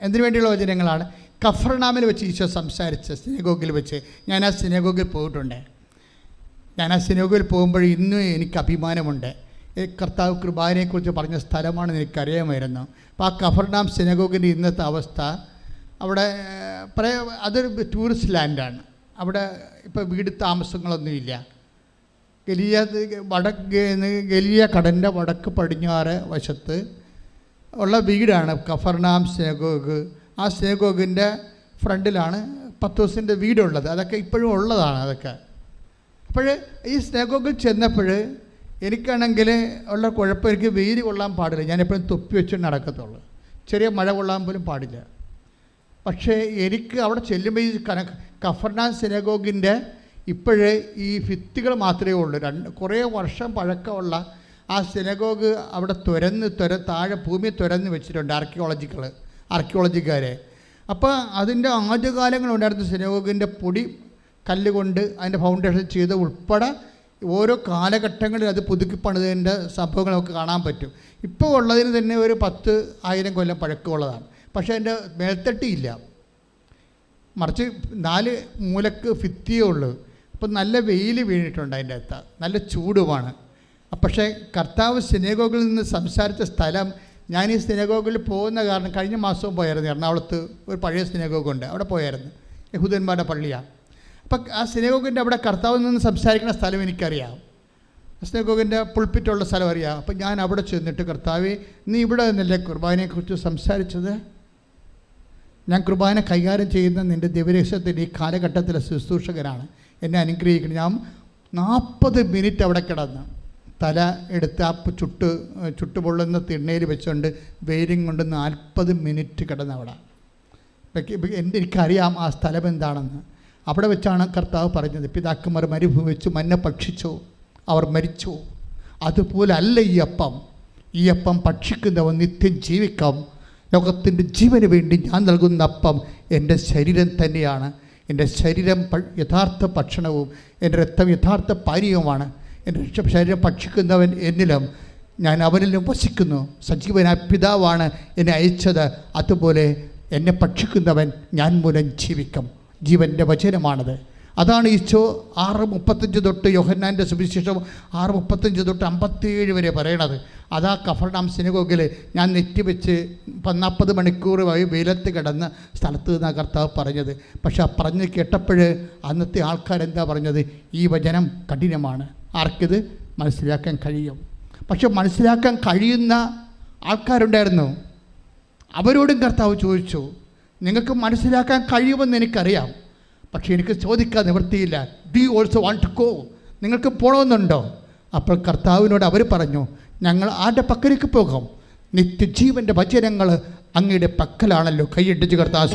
എന്തിനു വേണ്ടിയുള്ള വചനങ്ങളാണ്? കഫർനാമിൽ വെച്ച് ഈശോ സംസാരിച്ച സിനഗോഗിൽ വെച്ച്. ഞാൻ ആ സിനഗോഗിൽ പോയിട്ടുണ്ട്. ഞാൻ ആ സിനഗോഗിൽ പോകുമ്പോൾ ഇന്നും എനിക്ക് അഭിമാനമുണ്ട്. കർത്താവ് കൃപാനെക്കുറിച്ച് പറഞ്ഞ സ്ഥലമാണെന്ന് എനിക്കറിയാമായിരുന്നു. അപ്പോൾ ആ കഫർനാം സിനഗോഗിൻ്റെ ഇന്നത്തെ അവസ്ഥ, അവിടെ അതൊരു ടൂറിസ്റ്റ് ലാൻഡാണ്. അവിടെ ഇപ്പോൾ വീട് താമസങ്ങളൊന്നുമില്ല. ഗലീയ കടലിൻ്റെ വടക്ക് പടിഞ്ഞാറ് വശത്ത് ഉള്ള വീടാണ് കഫർനാം സിനഗോഗ്. ആ സിനഗോഗിൻ്റെ ഫ്രണ്ടിലാണ് പത്രോസിൻ്റെ വീടുള്ളത്. അതൊക്കെ ഇപ്പോഴും ഉള്ളതാണ് അതൊക്കെ. അപ്പോൾ ഈ സിനഗോഗിൽ ചെന്നപ്പോൾ എനിക്കാണെങ്കിൽ ഉള്ള കുഴപ്പം, എനിക്ക് വെയിൽ കൊള്ളാൻ പാടില്ല. ഞാനെപ്പോഴും തൊപ്പി വെച്ച് നടക്കത്തുള്ളൂ. ചെറിയ മഴ കൊള്ളാൻ പോലും പാടില്ല. പക്ഷേ എനിക്ക് അവിടെ ചെല്ലുമ്പോൾ ഈ കഫർനാം സിനഗോഗിൻ്റെ ഇപ്പോഴേ ഈ ഭിത്തികൾ മാത്രമേ ഉള്ളൂ. കുറേ വർഷം പഴക്കമുള്ള ആ സിനഗോഗ് അവിടെ താഴെ ഭൂമി തുരന്ന് വെച്ചിട്ടുണ്ട് ആർക്കിയോളജിക്കാരെ. അപ്പോൾ അതിൻ്റെ ആദ്യകാലങ്ങളുണ്ടായിരുന്ന സിനഗോഗിൻ്റെ പൊടി കല്ലുകൊണ്ട് അതിൻ്റെ ഫൗണ്ടേഷൻ ചെയ്ത് ഉൾപ്പെടെ ഓരോ കാലഘട്ടങ്ങളിൽ അത് പുതുക്കി പണിതതിൻ്റെ സംഭവങ്ങൾ നമുക്ക് കാണാൻ പറ്റും. ഇപ്പോൾ ഉള്ളതിന് തന്നെ ഒരു 10,000 കൊല്ലം പഴക്കമുള്ളതാണ്. പക്ഷേ അതിൻ്റെ മേൽത്തട്ടിയില്ല, മറിച്ച് 4 മൂലക്ക് ഭിത്തിയേ ഉള്ളൂ. അപ്പം നല്ല വെയിൽ വീണിട്ടുണ്ട് അതിൻ്റെ അകത്ത്, നല്ല ചൂടുമാണ്. പക്ഷേ കർത്താവ് സിനഗോഗിൽ നിന്ന് സംസാരിച്ച സ്ഥലം, ഞാൻ ഈ സിനഗോഗിൽ പോകുന്ന കാരണം കഴിഞ്ഞ മാസവും പോയായിരുന്നു. എറണാകുളത്ത് ഒരു പഴയ സിനഗോഗുണ്ട്, അവിടെ പോയായിരുന്നു. യഹൂദന്മാരുടെ പള്ളിയാണ്. അപ്പം ആ സിനഗോഗിൻ്റെ അവിടെ കർത്താവിൽ നിന്ന് സംസാരിക്കുന്ന സ്ഥലം എനിക്കറിയാം. സിനഗോഗിൻ്റെ പുൾപ്പിറ്റുള്ള സ്ഥലം അറിയാം. അപ്പം ഞാൻ അവിടെ ചെന്നിട്ട്, കർത്താവേ, നീ ഇവിടെ നിന്നല്ലേ കുർബാനയെക്കുറിച്ച് സംസാരിച്ചത്? ഞാൻ കുർബാന കൈകാര്യം ചെയ്യുന്ന നിൻ്റെ ദിവരേശത്തിൻ്റെ ഈ കാലഘട്ടത്തിലെ ശുശ്രൂഷകനാണ്, എന്നെ അനുഗ്രഹിക്കണം. ഞാൻ 40 മിനിറ്റ് അവിടെ കിടന്ന് തല എടുത്ത് ആ ചുട്ടുപൊള്ളുന്ന തിണ്ണയിൽ വെച്ചുകൊണ്ട് വെയിലും കൊണ്ട് 40 മിനിറ്റ് കിടന്ന് അവിടെ. എനിക്കറിയാം ആ സ്ഥലം എന്താണെന്ന്. അവിടെ വെച്ചാണ് കർത്താവ് പറഞ്ഞത്, പിതാക്കന്മാർ മരുഭൂമി വെച്ച് മന്ന ഭക്ഷിച്ചു, അവർ മരിച്ചു. അതുപോലെ അല്ല ഈ അപ്പം ഭക്ഷിക്കുന്നവൻ നിത്യം ജീവിക്കാം. ലോകത്തിൻ്റെ ജീവന് വേണ്ടി ഞാൻ നൽകുന്ന അപ്പം എൻ്റെ ശരീരം തന്നെയാണ്. എൻ്റെ ശരീരം യഥാർത്ഥ ഭക്ഷണവും എൻ്റെ രക്തം യഥാർത്ഥ പാനീയവുമാണ്. എൻ്റെ ശരീരം ഭക്ഷിക്കുന്നവൻ എന്നിലും ഞാൻ അവനിലും വസിക്കുന്നു. സജീവനായ പിതാവാണ് എന്നെ അയച്ചത്. അതുപോലെ എന്നെ ഭക്ഷിക്കുന്നവൻ ഞാൻ മൂലം ജീവിക്കും. ജീവൻ്റെ വചനമാണത്. അതാണ് ഈശോ 6:35 തൊട്ട് യോഹന്നാൻ്റെ സുവിശേഷം 6:35 തൊട്ട് 57 വരെ പറയണത്. അതാ കഫർനാം സിനഗോഗിൽ ഞാൻ നെറ്റിവെച്ച് 40 മണിക്കൂർ വെയിലത്ത് കിടന്ന സ്ഥലത്ത് നിന്നാണ് കർത്താവ് പറഞ്ഞത്. പക്ഷെ ആ പറഞ്ഞ് കേട്ടപ്പോൾ അന്നത്തെ ആൾക്കാരെന്താ പറഞ്ഞത്? ഈ വചനം കഠിനമാണ്, ആർക്കിത് മനസ്സിലാക്കാൻ കഴിയും? പക്ഷെ മനസ്സിലാക്കാൻ കഴിയുന്ന ആൾക്കാരുണ്ടായിരുന്നു. അവരോടും കർത്താവ് ചോദിച്ചു, നിങ്ങൾക്ക് മനസ്സിലാക്കാൻ കഴിയുമെന്ന് എനിക്കറിയാം, പക്ഷേ എനിക്ക് ചോദിക്കാൻ നിവൃത്തിയില്ല. Do you also want to go? നിങ്ങൾക്ക് പോകണമെന്നുണ്ടോ? അപ്പോൾ കർത്താവിനോട് അവർ പറഞ്ഞു, ഞങ്ങൾ ആരുടെ പക്കലേക്ക് പോകും? നിത്യജീവൻ്റെ വചനങ്ങൾ അങ്ങയുടെ പക്കലാണല്ലോ. കൈയിട്ടിച്ച് കർത്താവ്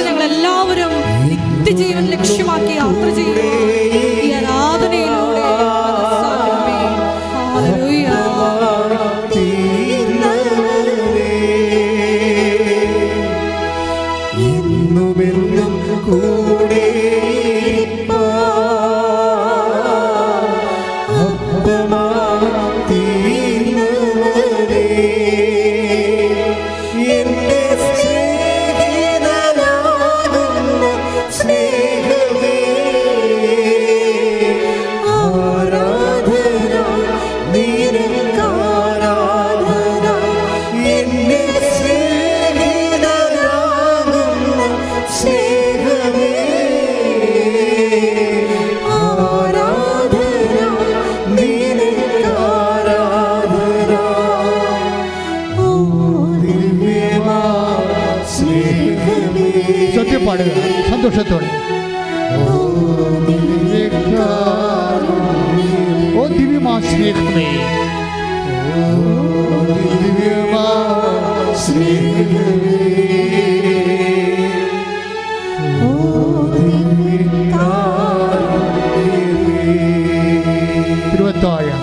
ഞങ്ങളെല്ലാവരും നിത്യജീവൻ ലക്ഷ്യമാക്കി യാത്ര ചെയ്യുന്നു ഈ ആരാധനയിലൂടെ. കൂടെ പാടുക സന്തോഷത്തോടെ. ഓ ദിവ്യമാ സ്നേഹമേ, ദിവ്യമാ സ്നേഹമേ, തിരുവത്താഴം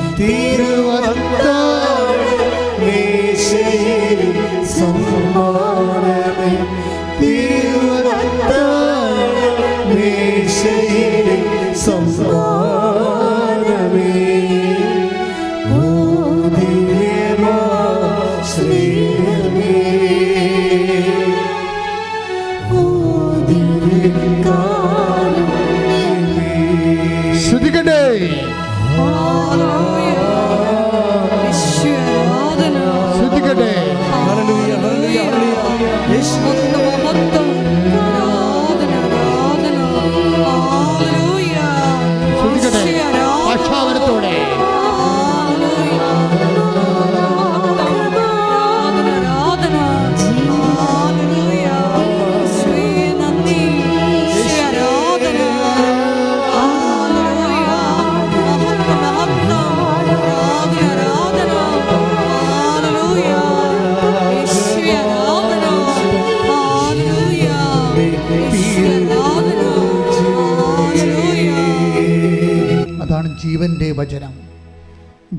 ജീവൻ്റെ വചനം.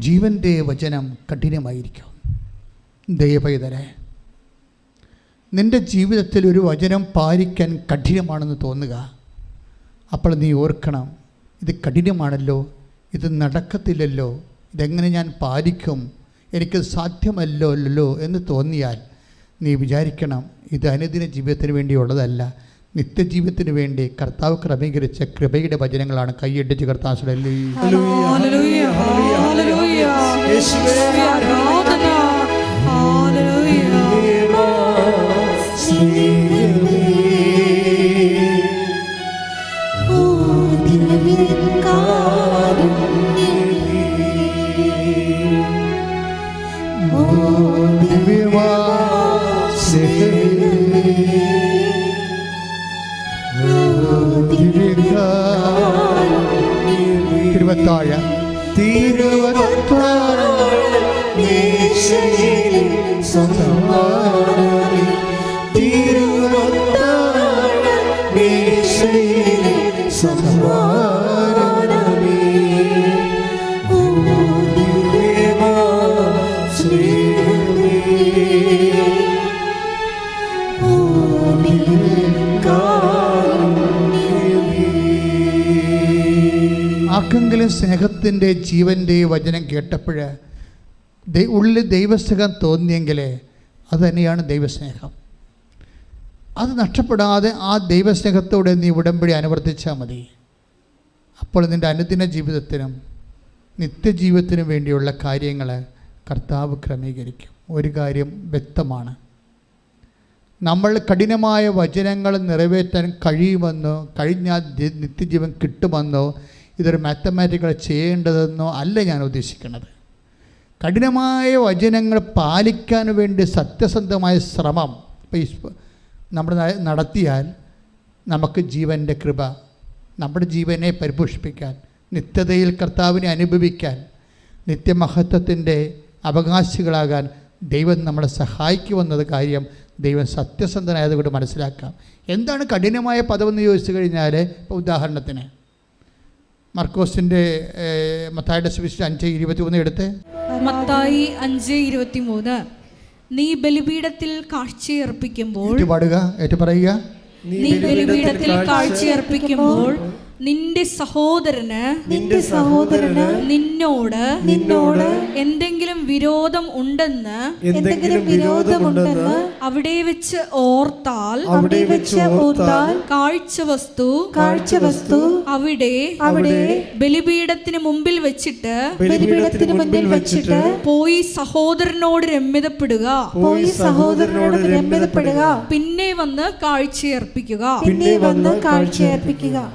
ജീവൻ്റെ വചനം കഠിനമായിരിക്കും. ദയപൈതരെ, നിൻ്റെ ജീവിതത്തിൽ ഒരു വചനം പാലിക്കാൻ കഠിനമാണെന്ന് തോന്നുക. അപ്പോൾ നീ ഓർക്കണം, ഇത് കഠിനമാണല്ലോ, ഇത് നടക്കത്തില്ലല്ലോ, ഇതെങ്ങനെ ഞാൻ പാലിക്കും, എനിക്ക് സാധ്യമല്ലോ എന്ന് തോന്നിയാൽ നീ വിചാരിക്കണം, ഇത് അനുദിന ജീവിതത്തിന് വേണ്ടിയുള്ളതല്ല, നിത്യജീവിതത്തിന് വേണ്ടി കർത്താവ് ക്രമീകരിച്ച കൃപയുടെ വചനങ്ങളാണ്. കൈയടിച്ച് കർത്താവ് തിരുവത്താഴ ആർക്കെങ്കിലും സ്നേഹത്തിൻ്റെ ജീവൻ്റെ വചനം കേട്ടപ്പോൾ ഉള്ളിൽ ദൈവസ്നേഹം തോന്നിയെങ്കിൽ അത് തന്നെയാണ് ദൈവസ്നേഹം. അത് നഷ്ടപ്പെടാതെ ആ ദൈവസ്നേഹത്തോടെ നീ ഉടമ്പടി അനുവർത്തിച്ചാൽ മതി. അപ്പോൾ നിൻ്റെ അനുദിന ജീവിതത്തിനും നിത്യജീവിതത്തിനും വേണ്ടിയുള്ള കാര്യങ്ങൾ കർത്താവ് ക്രമീകരിക്കും. ഒരു കാര്യം വ്യക്തമാണ്, നമ്മൾ കഠിനമായ വചനങ്ങൾ നിറവേറ്റാൻ കഴിയുമെന്നോ കഴിഞ്ഞാൽ നിത്യജീവൻ കിട്ടുമെന്നോ ഇതൊരു മാത്തമാറ്റിക്കൽ ചെയ്യേണ്ടതെന്നോ അല്ല ഞാൻ ഉദ്ദേശിക്കുന്നത്. കഠിനമായ വചനങ്ങൾ പാലിക്കാൻ വേണ്ടി സത്യസന്ധമായ ശ്രമം നമ്മൾ നടത്തിയാൽ നമുക്ക് ജീവൻ്റെ കൃപ, നമ്മുടെ ജീവനെ പരിപോഷിപ്പിക്കാൻ, നിത്യതയിൽ കർത്താവിനെ അനുഭവിക്കാൻ, നിത്യമഹത്വത്തിൻ്റെ അവകാശികളാകാൻ ദൈവം നമ്മളെ സഹായിക്കുമെന്നത് കാര്യം ദൈവം സത്യസന്ധനായതുകൊണ്ട് മനസ്സിലാക്കാം. എന്താണ് കഠിനമായ പദമെന്ന് ചോദിച്ചു കഴിഞ്ഞാൽ, ഇപ്പോൾ ഉദാഹരണത്തിന് മർക്കോസിൻ്റെ മത്തായിയുടെ സുവിശേഷം 5:23 എടുത്ത്. മത്തായി 5:23, നീ ബലിപീഠത്തിൽ കാഴ്ചയർപ്പിക്കുമ്പോൾ പറയുക, നീ ബലിപീഠത്തിൽ കാഴ്ചയർപ്പിക്കുമ്പോൾ നിന്റെ സഹോദരന് നിന്നോട് എന്തെങ്കിലും വിരോധം ഉണ്ടെന്ന് അവിടെ വെച്ച് ഓർത്താൽ കാഴ്ചവസ്തു അവിടെ ബലിപീഠത്തിന് മുമ്പിൽ വെച്ചിട്ട് പോയി സഹോദരനോട് രമ്യതപ്പെടുക, പിന്നെ വന്ന് കാഴ്ചയർപ്പിക്കുക.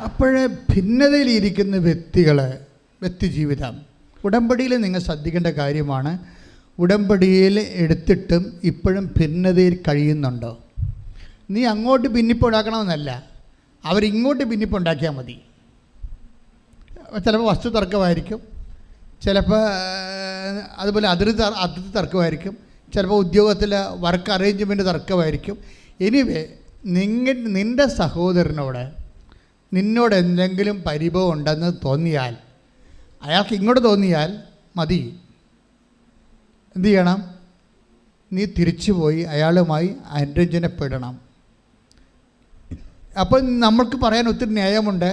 അപ്പോഴേ ഭിന്നതയിലിരിക്കുന്ന വ്യക്തി ജീവിതം ഉടമ്പടിയിൽ നിങ്ങൾ ശ്രദ്ധിക്കേണ്ട കാര്യമാണ്. ഉടമ്പടിയിൽ എടുത്തിട്ടും ഇപ്പോഴും ഭിന്നതയിൽ കഴിയുന്നുണ്ടോ? നീ അങ്ങോട്ട് ഭിന്നിപ്പുണ്ടാക്കണമെന്നല്ല, അവരിങ്ങോട്ട് ഭിന്നിപ്പുണ്ടാക്കിയാൽ മതി. ചിലപ്പോൾ വസ്തു തർക്കമായിരിക്കും, ചിലപ്പോൾ അതുപോലെ അതിർത്തി തർക്കമായിരിക്കും, ചിലപ്പോൾ ഉദ്യോഗത്തിലെ വർക്ക് അറേഞ്ച്മെൻറ്റ് തർക്കമായിരിക്കും. എനിവേ നിൻ്റെ സഹോദരനോട് നിന്നോട് എന്തെങ്കിലും പരിഭവം ഉണ്ടെന്ന് തോന്നിയാൽ, അയാൾക്ക് ഇങ്ങോട്ട് തോന്നിയാൽ മതി, എന്തു ചെയ്യണം? നീ തിരിച്ചു പോയി അയാളുമായി അനുരഞ്ജനപ്പെടണം. അപ്പോൾ നമ്മൾക്ക് പറയാൻ ഒത്തിരി ന്യായമുണ്ട്.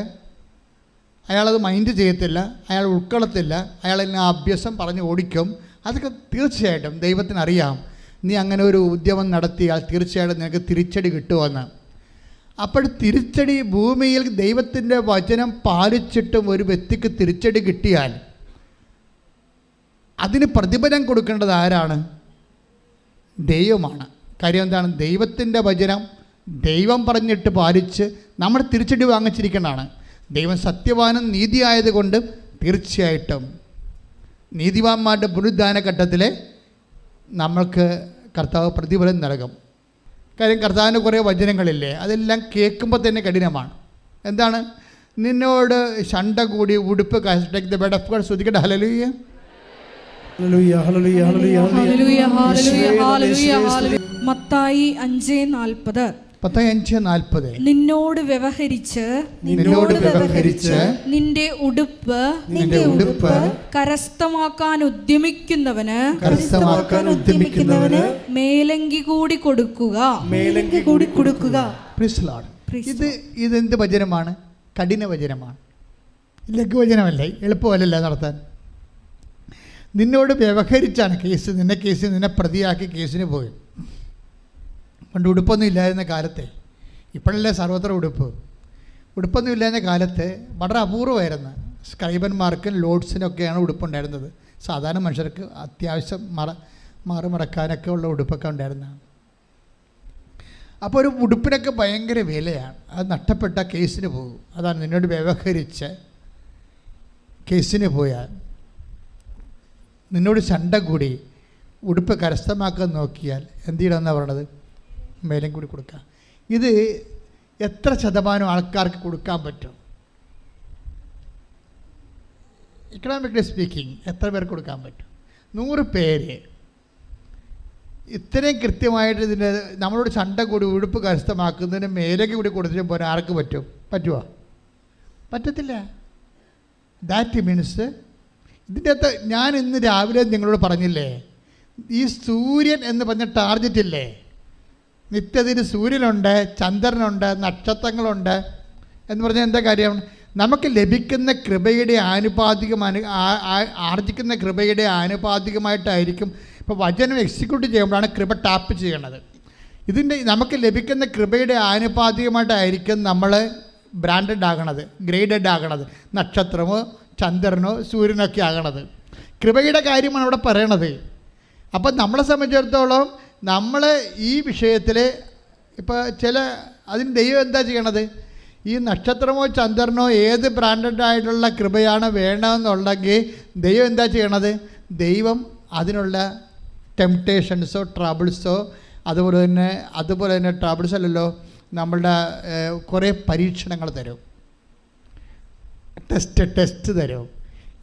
അയാളത് മൈൻഡ് ചെയ്യത്തില്ല, അയാൾ ഉൾക്കൊള്ളത്തില്ല, അയാൾ എന്നെ അഭ്യാസം പറഞ്ഞ് ഓടിക്കും. അതൊക്കെ തീർച്ചയായിട്ടും ദൈവത്തിനറിയാം. നീ അങ്ങനെ ഒരു ഉദ്യമം നടത്തിയാൽ തീർച്ചയായിട്ടും നിനക്ക് തിരിച്ചടി കിട്ടുമെന്ന്. അപ്പോൾ തിരിച്ചടി ഭൂമിയിൽ ദൈവത്തിൻ്റെ വചനം പാലിച്ചിട്ടും ഒരു വ്യക്തിക്ക് തിരിച്ചടി കിട്ടിയാൽ അതിന് പ്രതിഫലം കൊടുക്കേണ്ടത് ആരാണ്? ദൈവമാണ്. കാര്യം എന്താണ്? ദൈവത്തിൻ്റെ വചനം ദൈവം പറഞ്ഞിട്ട് പാലിച്ച് നമ്മൾ തിരിച്ചടി വാങ്ങിച്ചിരിക്കേണ്ടതാണ്. ദൈവം സത്യവാനും നീതിയായതുകൊണ്ട് തീർച്ചയായിട്ടും നീതിവാന്മാരുടെ പുനരുദ്ധാന ഘട്ടത്തിൽ നമ്മൾക്ക് കർത്താവ് പ്രതിഫലം നൽകും. കാര്യം കർത്താവിൻ്റെ കുറേ വചനങ്ങളില്ലേ, അതെല്ലാം കേൾക്കുമ്പോൾ തന്നെ കഠിനമാണ്. എന്താണ്? നിന്നോട് ശണ്ട കൂടി ഉടുപ്പ് ശ്രദ്ധിക്കട്ടെ. ഹല്ലേലൂയ, മത്തായി 5:40, നിന്നോട് വ്യവഹരിച്ച് നിന്റെ ഉടുപ്പ് കരസ്ഥമാക്കാൻ ഉദ്യമിക്കുന്നവന് മേലങ്കി കൂടി കൊടുക്കുക. ഇതെന്ത് വചനമാണ്? കഠിന വചനമാണ്, ലഘുവചനമല്ല, എളുപ്പമല്ലല്ല നടത്താൻ. നിന്നോട് വ്യവഹരിച്ചാണ് കേസ്. നിന്നെ പ്രതിയാക്കി കേസിന് പോയി. പണ്ട് ഉടുപ്പൊന്നും ഇല്ലായിരുന്ന കാലത്തെ, ഇപ്പോഴല്ലേ സർവത്ര ഉടുപ്പൊന്നും ഇല്ലായിരുന്ന കാലത്ത് വളരെ അപൂർവമായിരുന്നു. സ്ക്രൈബന്മാർക്കും ലോഡ്സിനൊക്കെയാണ് ഉടുപ്പുണ്ടായിരുന്നത്. സാധാരണ മനുഷ്യർക്ക് അത്യാവശ്യം മറക്കാനൊക്കെ ഉള്ള ഉടുപ്പൊക്കെ ഉണ്ടായിരുന്നതാണ്. അപ്പോൾ ഒരു ഉടുപ്പിനൊക്കെ ഭയങ്കര വിലയാണ്. അത് നഷ്ടപ്പെട്ട കേസിന് പോകും. അതാണ് നിന്നോട് വ്യവഹരിച്ച് കേസിന് പോയാൽ, നിന്നോട് ശണ്ട കൂടി ഉടുപ്പ് കരസ്ഥമാക്കാൻ നോക്കിയാൽ എന്ത് ചെയ്യണമെന്നാണ് പറയണത്? മേലും കൂടി കൊടുക്കുക. ഇത് എത്ര ശതമാനം ആൾക്കാർക്ക് കൊടുക്കാൻ പറ്റും? ഇക്കണോമിക്കലി സ്പീക്കിംഗ് എത്ര പേർക്ക് കൊടുക്കാൻ പറ്റും? 100 പേര് ഇത്രയും കൃത്യമായിട്ട് ഇതിൻ്റെ നമ്മളോട് ശണ്ട കൂടി ഉടുപ്പ് കരസ്ഥമാക്കുന്നതിന് മേലേക്ക് കൂടി കൊടുത്തിട്ട് പോരാൻ ആർക്ക് പറ്റുമോ? പറ്റത്തില്ല. ദാറ്റ് മീൻസ് ഇതിൻ്റെ അകത്ത് ഞാൻ ഇന്ന് രാവിലെ നിങ്ങളോട് പറഞ്ഞില്ലേ, ഈ സൂര്യൻ എന്ന് പറഞ്ഞ ടാർഗറ്റ് ഇല്ലേ, നിത്യത്തിന് സൂര്യനുണ്ട്, ചന്ദ്രനുണ്ട്, നക്ഷത്രങ്ങളുണ്ട് എന്ന് പറഞ്ഞാൽ എന്താ കാര്യം? നമുക്ക് ലഭിക്കുന്ന കൃപയുടെ ആർജിക്കുന്ന കൃപയുടെ ആനുപാതികമായിട്ടായിരിക്കും. ഇപ്പോൾ വചനം എക്സിക്യൂട്ട് ചെയ്യുമ്പോഴാണ് കൃപ ടാപ്പ് ചെയ്യണത്. ഇതിൻ്റെ നമുക്ക് ലഭിക്കുന്ന കൃപയുടെ ആനുപാതികമായിട്ടായിരിക്കും നമ്മൾ ബ്രാൻഡഡ് ആകണത്, ഗ്രേഡഡ് ആകണത്, നക്ഷത്രമോ ചന്ദ്രനോ സൂര്യനൊക്കെ ആകണത്. കൃപയുടെ കാര്യമാണ് അവിടെ പറയണത്. അപ്പം നമ്മളെ സംബന്ധിച്ചിടത്തോളം നമ്മൾ ഈ വിഷയത്തിൽ ഇപ്പോൾ അതിന് ദൈവം എന്താ ചെയ്യണത്? ഈ നക്ഷത്രമോ ചന്ദ്രനോ ഏത് ബ്രാൻഡഡ് ആയിട്ടുള്ള കൃപയാണ് വേണമെന്നുണ്ടെങ്കിൽ ദൈവം എന്താ ചെയ്യണത്? ദൈവം അതിനുള്ള ടെംപ്റ്റേഷൻസോ ട്രബിൾസോ അതുപോലെ തന്നെ ട്രബിൾസ് അല്ലല്ലോ, നമ്മളുടെ കുറേ പരീക്ഷണങ്ങൾ തരും, ടെസ്റ്റ് തരും.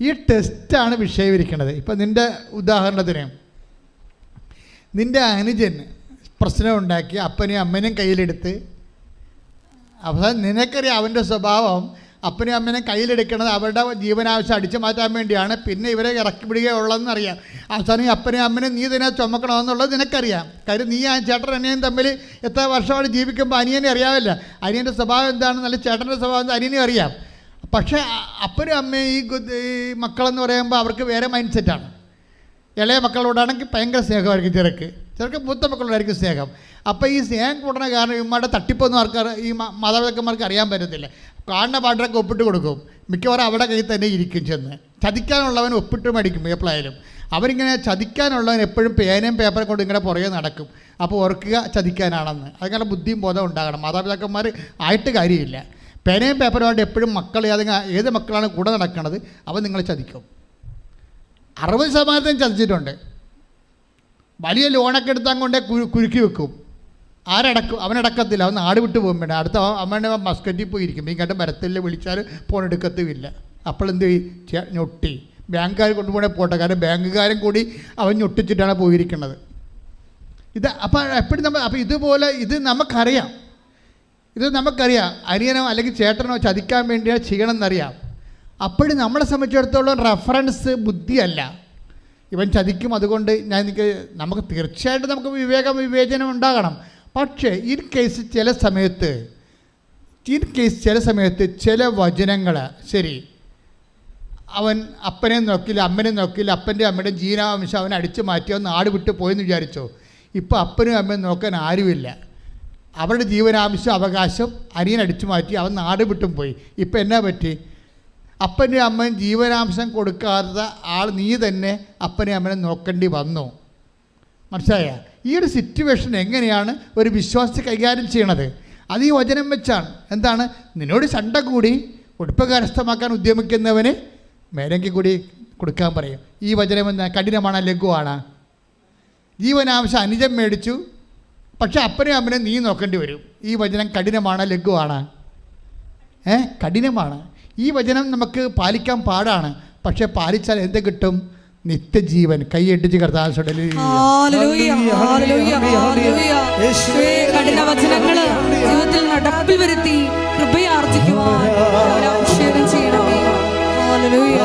ഈ ടെസ്റ്റാണ് വിഷയീകരിക്കുന്നത്. ഇപ്പം നിൻ്റെ ഉദാഹരണത്തിന് നിൻ്റെ അനുജൻ പ്രശ്നം ഉണ്ടാക്കി അപ്പനെയും അമ്മനെയും കയ്യിലെടുത്ത്, അവസാനം നിനക്കറിയാം അവൻ്റെ സ്വഭാവം, അപ്പനെയും അമ്മനെയും കയ്യിലെടുക്കണത് അവരുടെ ജീവനാവശ്യം അടിച്ചു മാറ്റാൻ വേണ്ടിയാണ്. പിന്നെ ഇവരെ ഇറക്കി വിടുകയുള്ളതെന്നറിയാം. അവസാനം ഈ അപ്പനെയും അമ്മനെയും നീ തന്നെ ചുമക്കണമെന്നുള്ളത് നിനക്കറിയാം. കാര്യം നീ ആ ചേട്ടൻ അനിയനും തമ്മിൽ എത്ര വർഷമാണ് ജീവിക്കുമ്പോൾ അനിയനെ അറിയാമല്ല. അനിയൻ്റെ സ്വഭാവം എന്താണെന്നല്ല ചേട്ടൻ്റെ സ്വഭാവം എന്താ അനിയനും അറിയാം. പക്ഷേ അപ്പനും അമ്മയും ഈ മക്കളെന്ന് പറയുമ്പോൾ അവർക്ക് വേറെ മൈൻഡ് സെറ്റാണ്. ഇളയ മക്കളോടാണെങ്കിൽ ഭയങ്കര സ്നേഹമായിരിക്കും ചെറുക്ക് മൂത്ത മക്കളോടായിരിക്കും സ്നേഹം. അപ്പോൾ ഈ സ്നേഹം കൂടണ കാരണം ഇമ്മയുടെ തട്ടിപ്പൊന്നും ഈ മാതാപിതാക്കന്മാർക്ക് അറിയാൻ പറ്റത്തില്ല. കാണുന്ന പാട്ടൊക്കെ ഒപ്പിട്ട് കൊടുക്കും. മിക്കവാറും അവിടെ കയ്യിൽ തന്നെ ഇരിക്കും. ചെന്ന് ചതിക്കാനുള്ളവൻ ഒപ്പിട്ട് മേടിക്കും. എപ്പോഴായാലും അവരിങ്ങനെ ചതിക്കാനുള്ളവൻ എപ്പോഴും പേനയും പേപ്പറും കൊണ്ട് ഇങ്ങനെ പുറകെ നടക്കും. അപ്പോൾ ഓർക്കുക ചതിക്കാനാണെന്ന്. അങ്ങനെ ബുദ്ധിയും ബോധം ഉണ്ടാകണം. മാതാപിതാക്കന്മാർ ആയിട്ട് കാര്യമില്ല. പേനയും പേപ്പറുമായിട്ട് എപ്പോഴും മക്കളെ ഏത് മക്കളാണ് കൂടെ നടക്കുന്നത് അവൻ നിങ്ങളെ ചതിക്കും. 60% ചതിച്ചിട്ടുണ്ട്. വലിയ ലോണൊക്കെ എടുത്താൽ കൊണ്ടേ കുരുക്കി വെക്കും. അവനടക്കത്തില്ല. അവൻ നാട് വിട്ട് പോകും. വേണ്ട അടുത്ത അമ്മേൻ്റെ മസ്കറ്റിൽ പോയിരിക്കും. ഈ കണ്ട് മരത്തിൽ വിളിച്ചാൽ ഫോൺ എടുക്കത്തുമില്ല. അപ്പോഴെന്ത് ഞൊട്ടി ബാങ്കുകാർ കൊണ്ടുപോകണേ പോട്ടെ, കാരണം ബാങ്കുകാരും കൂടി അവൻ ഞൊട്ടിച്ചിട്ടാണ് പോയിരിക്കുന്നത്. അപ്പോൾ എപ്പോഴും അപ്പോൾ ഇതുപോലെ നമുക്കറിയാം. അനിയനോ അല്ലെങ്കിൽ ചേട്ടനോ ചതിക്കാൻ വേണ്ടിയാണ് ചെയ്യണമെന്നറിയാം. അപ്പോഴും നമ്മളെ സംബന്ധിച്ചിടത്തോളം റെഫറൻസ് ബുദ്ധിയല്ല. ഇവൻ ചതിക്കും, അതുകൊണ്ട് നമുക്ക് തീർച്ചയായിട്ടും നമുക്ക് വിവേചനം ഉണ്ടാകണം. പക്ഷേ ഈ കേസ് ചില സമയത്ത് ചില വചനങ്ങൾ ശരി, അവൻ അപ്പനെ നോക്കില്ല അമ്മനെ നോക്കില്ല, അപ്പൻ്റെ അമ്മയുടെ ജീവനാംശം അവനെ അടിച്ചു മാറ്റിയോ നാട് വിട്ട് പോയെന്ന് വിചാരിച്ചോ. ഇപ്പോൾ അപ്പനും അമ്മയും നോക്കാൻ ആരുമില്ല. അവരുടെ ജീവനാംശം അവകാശം അനിയൻ അടിച്ചു മാറ്റി, അവൻ നാട് വിട്ടും പോയി. ഇപ്പം എന്നാ പറ്റി? അപ്പൻ്റെ അമ്മയും ജീവനാംശം കൊടുക്കാത്ത നീ തന്നെ അപ്പനെ അമ്മനെ നോക്കേണ്ടി വന്നു. മനസ്സിലായ? ഈ ഒരു സിറ്റുവേഷൻ എങ്ങനെയാണ് ഒരു വിശ്വാസി കൈകാര്യം ചെയ്യണത്? അത് ഈ വചനം വെച്ചാണ്. എന്താണ്? നിന്നോട് ചണ്ട കൂടി ഉടുപ്പ് കരസ്ഥമാക്കാൻ ഉദ്യമിക്കുന്നവന് മേലെങ്കിൽ കൂടി കൊടുക്കാൻ പറയും. ഈ വചനം എന്താ? കഠിനമാണ് ലഘുവാണ്? ജീവനാംശം അനുജൻ മേടിച്ചു, പക്ഷെ അപ്പനെയും അമ്മനെ നീ നോക്കേണ്ടി വരും. ഈ വചനം കഠിനമാണ് ലഘുവാണ്? കഠിനമാണ്. ഈ വചനം നമുക്ക് പാലിക്കാൻ പാടാണ്. പക്ഷെ പാലിച്ചാൽ എന്ത് കിട്ടും? നിത്യജീവൻ. കൈയടിച്ച് കർത്താവ് കഠിന വചനങ്ങൾ ജീവിതത്തിൽ നടപ്പിൽ വരുത്തി കൃപയാർജിക്കുവാൻ അഭിഷേകം ചെയ്യണമേ. ഹല്ലേലൂയ.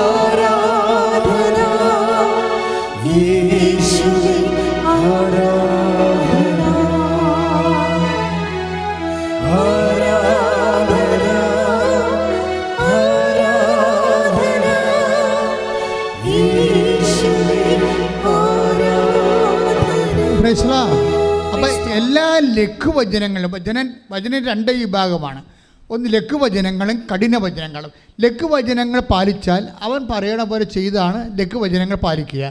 അപ്പം എല്ലാ ലഘുവചനങ്ങളും വചനം 2 വിഭാഗമാണ്. ഒന്ന് ലഘുവചനങ്ങളും കഠിന വചനങ്ങളും. ലഘുവചനങ്ങൾ പാലിച്ചാൽ അവൻ പറയണ പോലെ ചെയ്താണ് ലഘുവചനങ്ങൾ പാലിക്കുക.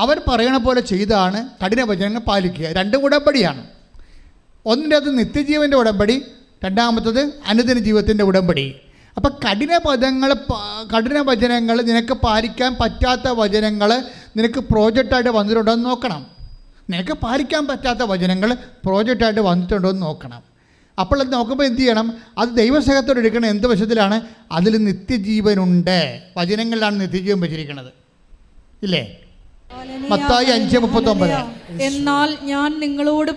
അവൻ പറയണ പോലെ ചെയ്താണ് കഠിന വചനങ്ങൾ പാലിക്കുക. 2 ഉടമ്പടിയാണ്. ഒന്നിൻ്റെ അത് നിത്യജീവൻ്റെ ഉടമ്പടി, രണ്ടാമത്തത് അനുദിന ജീവിതത്തിൻ്റെ ഉടമ്പടി. അപ്പം കഠിന വചനങ്ങൾ നിനക്ക് പാലിക്കാൻ പറ്റാത്ത വചനങ്ങൾ നിനക്ക് പ്രോജക്റ്റായിട്ട് വന്നിട്ടുണ്ടോ എന്ന് നോക്കണം. നിനക്ക് പാലിക്കാൻ പറ്റാത്ത വചനങ്ങൾ പ്രോജക്റ്റായിട്ട് വന്നിട്ടുണ്ടോ എന്ന് നോക്കണം. അപ്പോൾ അത് നോക്കുമ്പോൾ എന്ത് ചെയ്യണം? അത് ദൈവസ്നേഹത്തോടെ എടുക്കണം. എന്ത് വശത്തിലാണ്? അതിൽ നിത്യജീവനുണ്ട്. വചനങ്ങളിലാണ് നിത്യജീവൻ വെച്ചിരിക്കുന്നത്. ഇല്ലേ? മത്തായി 5:39. എന്നാൽ ഞാൻ നിങ്ങളോട്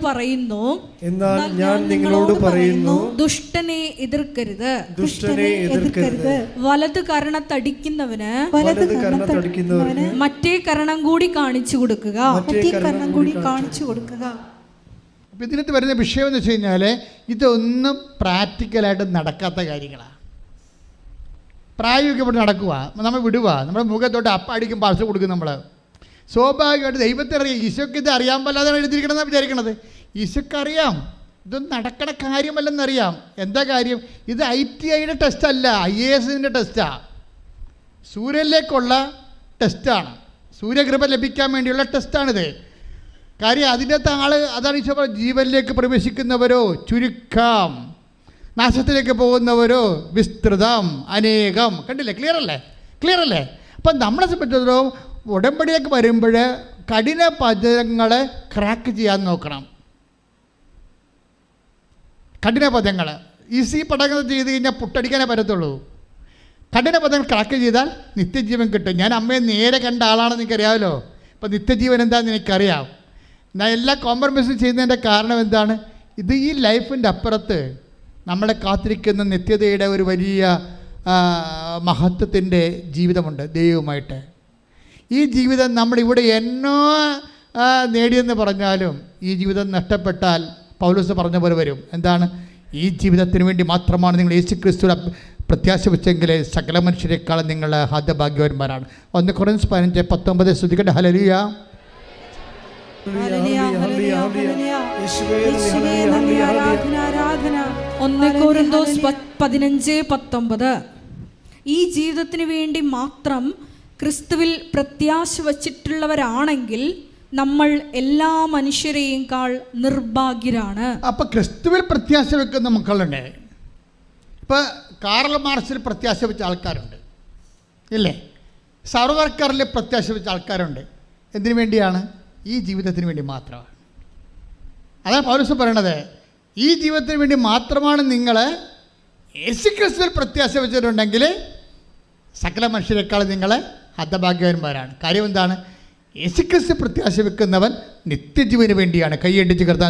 പറയുന്നു ദുഷ്ടനെ എതിർക്കരുത്, വലത് കരണത്തടിക്കുന്നവന് മറ്റേ കരണം കൂടി കാണിച്ചു കൊടുക്കുക. അപ്പോൾ ഇതിനകത്ത് വരുന്ന വിഷയം എന്ന് വെച്ച് കഴിഞ്ഞാൽ ഇതൊന്നും പ്രാക്ടിക്കലായിട്ട് നടക്കാത്ത കാര്യങ്ങളാണ്. പ്രായോഗികമായിട്ട് നടക്കുക, നമ്മൾ വിടുക, നമ്മുടെ മുഖത്തോട്ട് അടിക്കും പാർസൽ കൊടുക്കും. നമ്മൾ സ്വാഭാവികമായിട്ട് ദൈവത്തെ അറിയാം. ഈശോയ്ക്ക് ഇത് അറിയാൻ പാടില്ലാതാണ് എഴുതിയിരിക്കണമെന്നാണ് വിചാരിക്കണത്. ഈശോയ്ക്കറിയാം ഇതൊന്നും നടക്കണ കാര്യമല്ലെന്നറിയാം. എന്താ കാര്യം? ഇത് ITIയുടെ ടെസ്റ്റല്ല, IASന്റെ ടെസ്റ്റാണ്. സൂര്യനിലേക്കുള്ള ടെസ്റ്റാണ്, സൂര്യകൃപ ലഭിക്കാൻ വേണ്ടിയുള്ള ടെസ്റ്റാണിത്. കാര്യം അതിൻ്റെ അതാണ് ഈശോ പറഞ്ഞത്, ജീവനിലേക്ക് പ്രവേശിക്കുന്നവരോ ചുരുക്കം, നാശത്തിലേക്ക് പോകുന്നവരോ വിസ്തൃതം, അനേകം. കണ്ടില്ലേ? ക്ലിയർ അല്ലേ? അപ്പം നമ്മളെ സംബന്ധിച്ചിടത്തോളം ഉടമ്പടിയൊക്കെ വരുമ്പോൾ കഠിന പദങ്ങളെ ക്രാക്ക് ചെയ്യാൻ നോക്കണം. കഠിന പദങ്ങൾ ഈസി പദങ്ങൾ ചെയ്ത് കഴിഞ്ഞാൽ പുട്ടടിക്കാനേ പറ്റത്തുള്ളൂ. കഠിന പദങ്ങൾ ക്രാക്ക് ചെയ്താൽ നിത്യജീവൻ കിട്ടും. ഞാൻ അമ്മയെ നേരെ കണ്ട ആളാണെന്ന് എനിക്കറിയാമല്ലോ. അപ്പോൾ നിത്യജീവൻ എന്താണെന്ന് എനിക്കറിയാം. ഞാൻ എല്ലാ കോംപ്രമൈസും ചെയ്യുന്നതിൻ്റെ കാരണം എന്താണ്? ഇത് ഈ ലൈഫിൻ്റെ അപ്പുറത്ത് നമ്മളെ കാത്തിരിക്കുന്ന നിത്യതയുടെ ഒരു വലിയ മഹത്വത്തിൻ്റെ ജീവിതമുണ്ട് ദൈവവുമായിട്ട്. ഈ ജീവിതം നമ്മളിവിടെ എന്നോ നേടിയെന്ന് പറഞ്ഞാലും ഈ ജീവിതം നഷ്ടപ്പെട്ടാൽ പൗലോസ് പറഞ്ഞ പോലെ വരും. എന്താണ്? ഈ ജീവിതത്തിന് വേണ്ടി മാത്രമാണ് നിങ്ങൾ യേശുക്രിസ്തുവിനെ പ്രത്യാശ വെച്ചെങ്കിൽ സകല മനുഷ്യരെക്കാളും നിങ്ങൾ ഹതഭാഗ്യവാന്മാരാണ്. 1 Corinthians 15:19 ശ്രദ്ധിക്കട്ടെ. ഹല്ലേലൂയ. 1 Corinthians 15:19 ഈ ജീവിതത്തിന് വേണ്ടി മാത്രം ക്രിസ്തുവിൽ പ്രത്യാശ വച്ചിട്ടുള്ളവരാണെങ്കിൽ നമ്മൾ എല്ലാ മനുഷ്യരെയും നിർഭാഗ്യരാണ്. അപ്പം ക്രിസ്തുവിൽ പ്രത്യാശ വെക്കുന്ന മക്കളുണ്ട്. ഇപ്പം കാറൽ മാർക്സിൽ പ്രത്യാശ വെച്ച ആൾക്കാരുണ്ട്, ഇല്ലേ? സർവർക്കറിൽ പ്രത്യാശ വെച്ച ആൾക്കാരുണ്ട്. എന്തിനു വേണ്ടിയാണ്? ഈ ജീവിതത്തിന് വേണ്ടി മാത്രമാണ്. അതാണ് പൗലോസ് പറയണത്. ഈ ജീവിതത്തിന് വേണ്ടി മാത്രമാണ് നിങ്ങൾ യേശുക്രിസ്തുവിൽ പ്രത്യാശ വെച്ചിട്ടുണ്ടെങ്കിൽ സകല മനുഷ്യരെക്കാളും നിങ്ങൾ ഹതഭാഗ്യവാന്മാരാണ്. കാര്യം എന്താണ്? യേശുക്രിസ്തു പ്രത്യാശ വെക്കുന്നവൻ നിത്യജീവന് വേണ്ടിയാണ്. കൈയടിച്ച് കർത്താൻ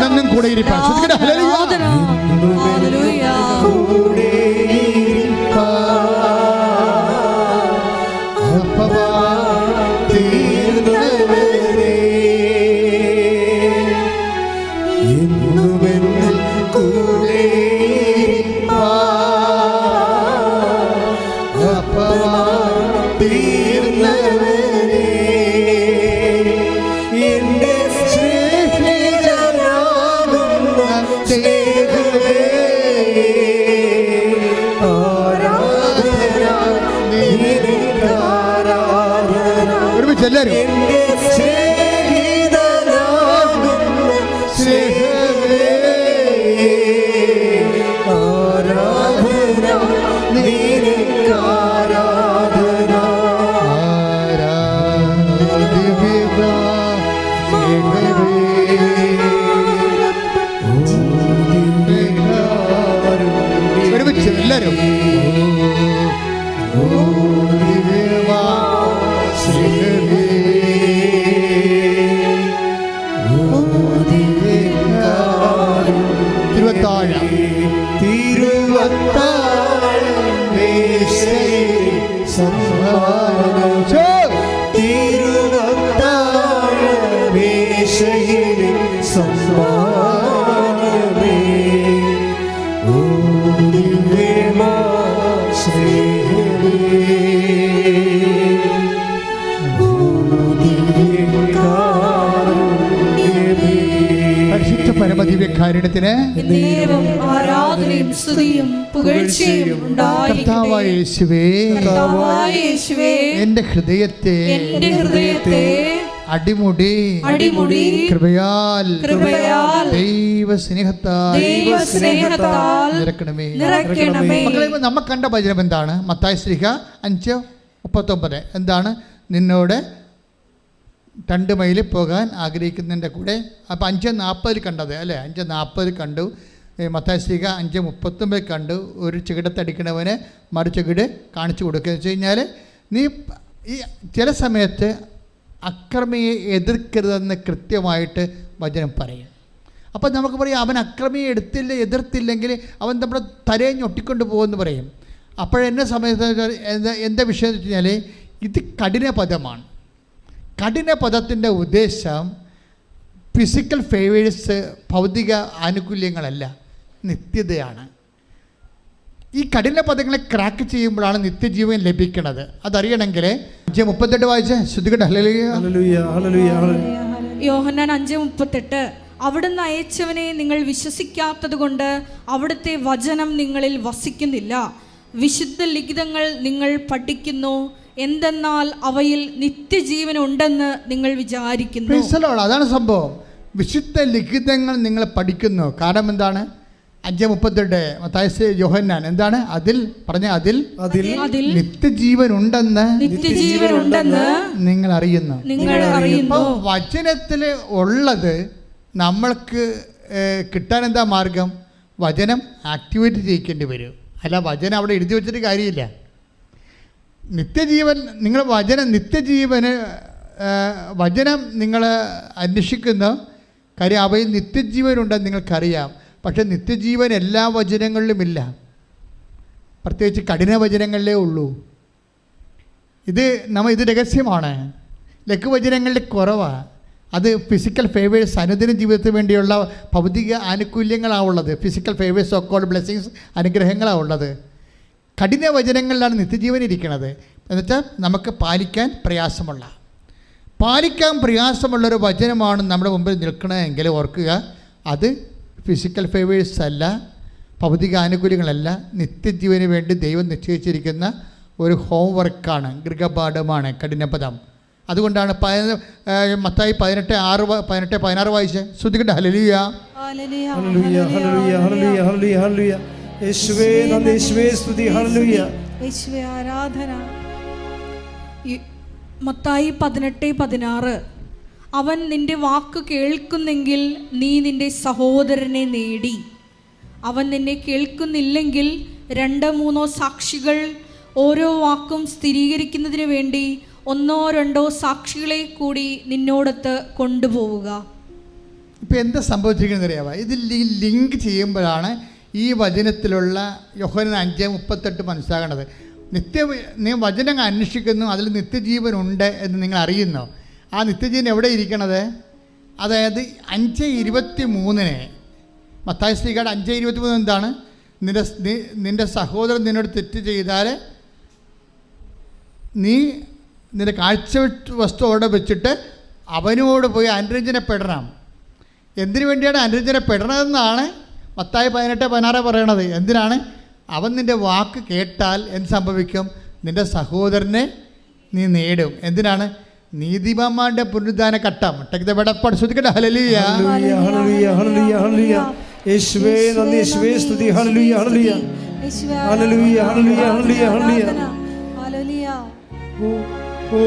എന്നും കൂടെ ഇരിപ്പാൻ എല്ലാവരും എല്ലാവരും പരമദിവ്യകാരുണ്യത്തിന് ആരാധനയും സ്തുതിയും പുകഴ്ചയും കർത്താവായ യേശുവേ, എന്റെ ഹൃദയത്തെ അടിമുടി കൃപയാൽ ദൈവസ്നേഹത്താൽ നിറക്കണമേ. മക്കളെ, നമ്മ കണ്ട വചനം എന്താണ്? മത്തായി ശ്ലീഹ 5:39. എന്താണ്? നിന്നോട് 2 മൈൽ പോകാൻ ആഗ്രഹിക്കുന്നതിൻ്റെ കൂടെ. അപ്പോൾ 5:40 കണ്ടത് അല്ലേ? 5:40 കണ്ടു. മത്തായി ശ്ലീഹ 5:39 കണ്ടു. ഒരു ചികിടത്തടിക്കണവന് മറു ചികിട് കാണിച്ചു കൊടുക്കുക എന്ന് വെച്ച് കഴിഞ്ഞാൽ, നീ ഈ ചില സമയത്ത് അക്രമിയെ എതിർക്കരുതെന്ന് കൃത്യമായിട്ട് വചനം പറയും. അപ്പം നമുക്ക് പറയാം, അവൻ അക്രമിയെ എതിർത്തില്ലെങ്കിൽ അവൻ നമ്മുടെ തലയെ ഞൊട്ടിക്കൊണ്ട് പോകുമെന്ന് പറയും. അപ്പോഴെന്നെ സമയത്ത് എന്താ വിഷയം എന്ന് വെച്ച് കഴിഞ്ഞാൽ, ഇത് കഠിന പദമാണ്. കഠിന പദത്തിൻ്റെ ഉദ്ദേശം ഫിസിക്കൽ ഫേവേഴ്സ്, ഭൗതിക ആനുകൂല്യങ്ങളല്ല, നിത്യതയാണ്. ഈ കഠിന പദങ്ങളെ ക്രാക്ക് ചെയ്യുമ്പോഴാണ് നിത്യജീവൻ ലഭിക്കുന്നത്. അതറിയണമെങ്കിൽ 5:38 വായിച്ച് ശ്രുതികട്ടെ. ഹല്ലേലൂയ ഹല്ലേലൂയ ഹല്ലേലൂയ. യോഹന്നാൻ 5:38 അവിടുന്ന് അയച്ചവനെ നിങ്ങൾ വിശ്വസിക്കാത്തത് കൊണ്ട് അവിടുത്തെ വചനം നിങ്ങളിൽ വസിക്കുന്നില്ല. വിശുദ്ധ ലിഖിതങ്ങൾ നിങ്ങൾ പഠിക്കുന്നു, എന്തെന്നാൽ അവയിൽ നിത്യജീവൻ ഉണ്ടെന്ന് നിങ്ങൾ വിചാരിക്കുന്നു. അതാണ് സംഭവം. വിശുദ്ധ ലിഖിതങ്ങൾ നിങ്ങൾ പഠിക്കുന്നു. കാരണം എന്താണ്? 5:38 മത്തായി യോഹന്നാൻ എന്താണ് അതിൽ പറഞ്ഞ? അതിൽ നിത്യജീവൻ ഉണ്ടെന്ന് നിങ്ങൾ അറിയുന്നു. വചനത്തിൽ ഉള്ളത് നമ്മൾക്ക് കിട്ടാൻ എന്താ മാർഗം? വചനം ആക്ടിവേറ്റ് ചെയ്യിക്കേണ്ടി വരും. അല്ല, വചനം അവിടെ എഴുതി വെച്ചിട്ട് കാര്യമില്ല. നിത്യജീവൻ നിങ്ങൾ നിത്യജീവന് വചനം നിങ്ങൾ അന്വേഷിക്കുന്ന കാര്യം, അവയിൽ നിത്യജീവനുണ്ടെന്ന് നിങ്ങൾക്കറിയാം. പക്ഷെ നിത്യജീവൻ എല്ലാ വചനങ്ങളിലുമില്ല, പ്രത്യേകിച്ച് കഠിന വചനങ്ങളിലേ ഉള്ളൂ. ഇത് രഹസ്യമാണ്. ലഘുവചനങ്ങളുടെ കുറവാണ്. അത് ഫിസിക്കൽ ഫേവേഴ്സ്, അനുദിന ജീവിതത്തിന് വേണ്ടിയുള്ള ഭൗതിക ആനുകൂല്യങ്ങളാണ് ഉള്ളത്. ഫിസിക്കൽ ഫേവേഴ്സ്, സോക്കോൾഡ് ബ്ലെസ്സിങ്സ്, അനുഗ്രഹങ്ങളാണ് ഉള്ളത്. കഠിന വചനങ്ങളിലാണ് നിത്യജീവൻ ഇരിക്കുന്നത്. എന്നുവെച്ചാൽ നമുക്ക് പാലിക്കാൻ പ്രയാസമുള്ളൊരു വചനമാണ് നമ്മുടെ മുമ്പിൽ നിൽക്കണമെങ്കിൽ ഓർക്കുക, അത് ഫിസിക്കൽ ഫേവേഴ്സ് അല്ല, ഭൗതിക ആനുകൂല്യങ്ങളല്ല, നിത്യജീവന് വേണ്ടി ദൈവം നിശ്ചയിച്ചിരിക്കുന്ന ഒരു ഹോംവർക്കാണ്, ഗൃഹപാഠമാണ് കഠിനപദം. അതുകൊണ്ടാണ് മത്തായി 18:16 വായിച്ച് ശ്രുതികട്ടെ. ഹല്ലേലൂയ ഹല്ലേലൂയ ഹല്ലേലൂയ ഹല്ലേലൂയ ഹല്ലേലൂയ ഹല്ലേലൂയ. യേശുവേ നന്ദി, യേശുവേ സ്തുതി. ഹല്ലേലൂയ, യേശുവേ ആരാധന. മത്തായി 18:16 അവൻ നിന്റെ വാക്ക് കേൾക്കുന്നെങ്കിൽ നീ നിന്റെ സഹോദരനെ നേടി. അവൻ നിന്നെ കേൾക്കുന്നില്ലെങ്കിൽ 2-3 സാക്ഷികൾ ഓരോ വാക്കും സ്ഥിരീകരിക്കുന്നതിന് വേണ്ടി 1-2 സാക്ഷികളെ കൂടി നിന്നോടൊത്ത് കൊണ്ടുപോവുക. ഇപ്പം എന്താ സംഭവിച്ചിരിക്കുന്നത് അറിയാമോ? ഇതിൽ ഈ ലിങ്ക് ചെയ്യുമ്പോഴാണ് ഈ വചനത്തിലുള്ള യോഹന്നാൻ 5:38 മനസ്സിലാകേണ്ടത്. നീ വചനം അന്വേഷിക്കുന്നു, അതിൽ നിത്യജീവനുണ്ട് എന്ന് നിങ്ങൾ അറിയുന്നു. ആ നിത്യജീവൻ എവിടെ ഇരിക്കണത്? അതായത് 5:23 മത്തായി ശ്രീകാട് 5:23 എന്താണ്? നിൻ്റെ സഹോദരൻ നിന്നോട് തെറ്റ് ചെയ്താൽ നീ നിൻ്റെ കാഴ്ച വസ്തു അവിടെ വെച്ചിട്ട് അവനോട് പോയി അനുരഞ്ജനപ്പെടണം. എന്തിനു വേണ്ടിയാണ് അനുരഞ്ജനപ്പെടണമെന്നാണ് മത്തായി 18:16 പറയണത്. എന്തിനാണ്? അവൻ നിൻ്റെ വാക്ക് കേട്ടാൽ എന്ത് സംഭവിക്കും? നിൻ്റെ സഹോദരനെ നീ നേടും. എന്തിനാണ്? നീതിമാന്മാരുടെ പുനരുദ്ധാന ഘട്ടം. ശ്രദ്ധിക്കട്ടെ. ഹല്ലേലൂയ ഹല്ലേലൂയ ഹല്ലേലൂയ ഹല്ലേലൂയ. യേശുവേ നന്ദി, യേശുവേ സ്തുതി. ഹല്ലേലൂയ ഹല്ലേലൂയ ഹല്ലേലൂയ ഹല്ലേലൂയ ഹല്ലേലൂയ ഹല്ലേലൂയ. ഓ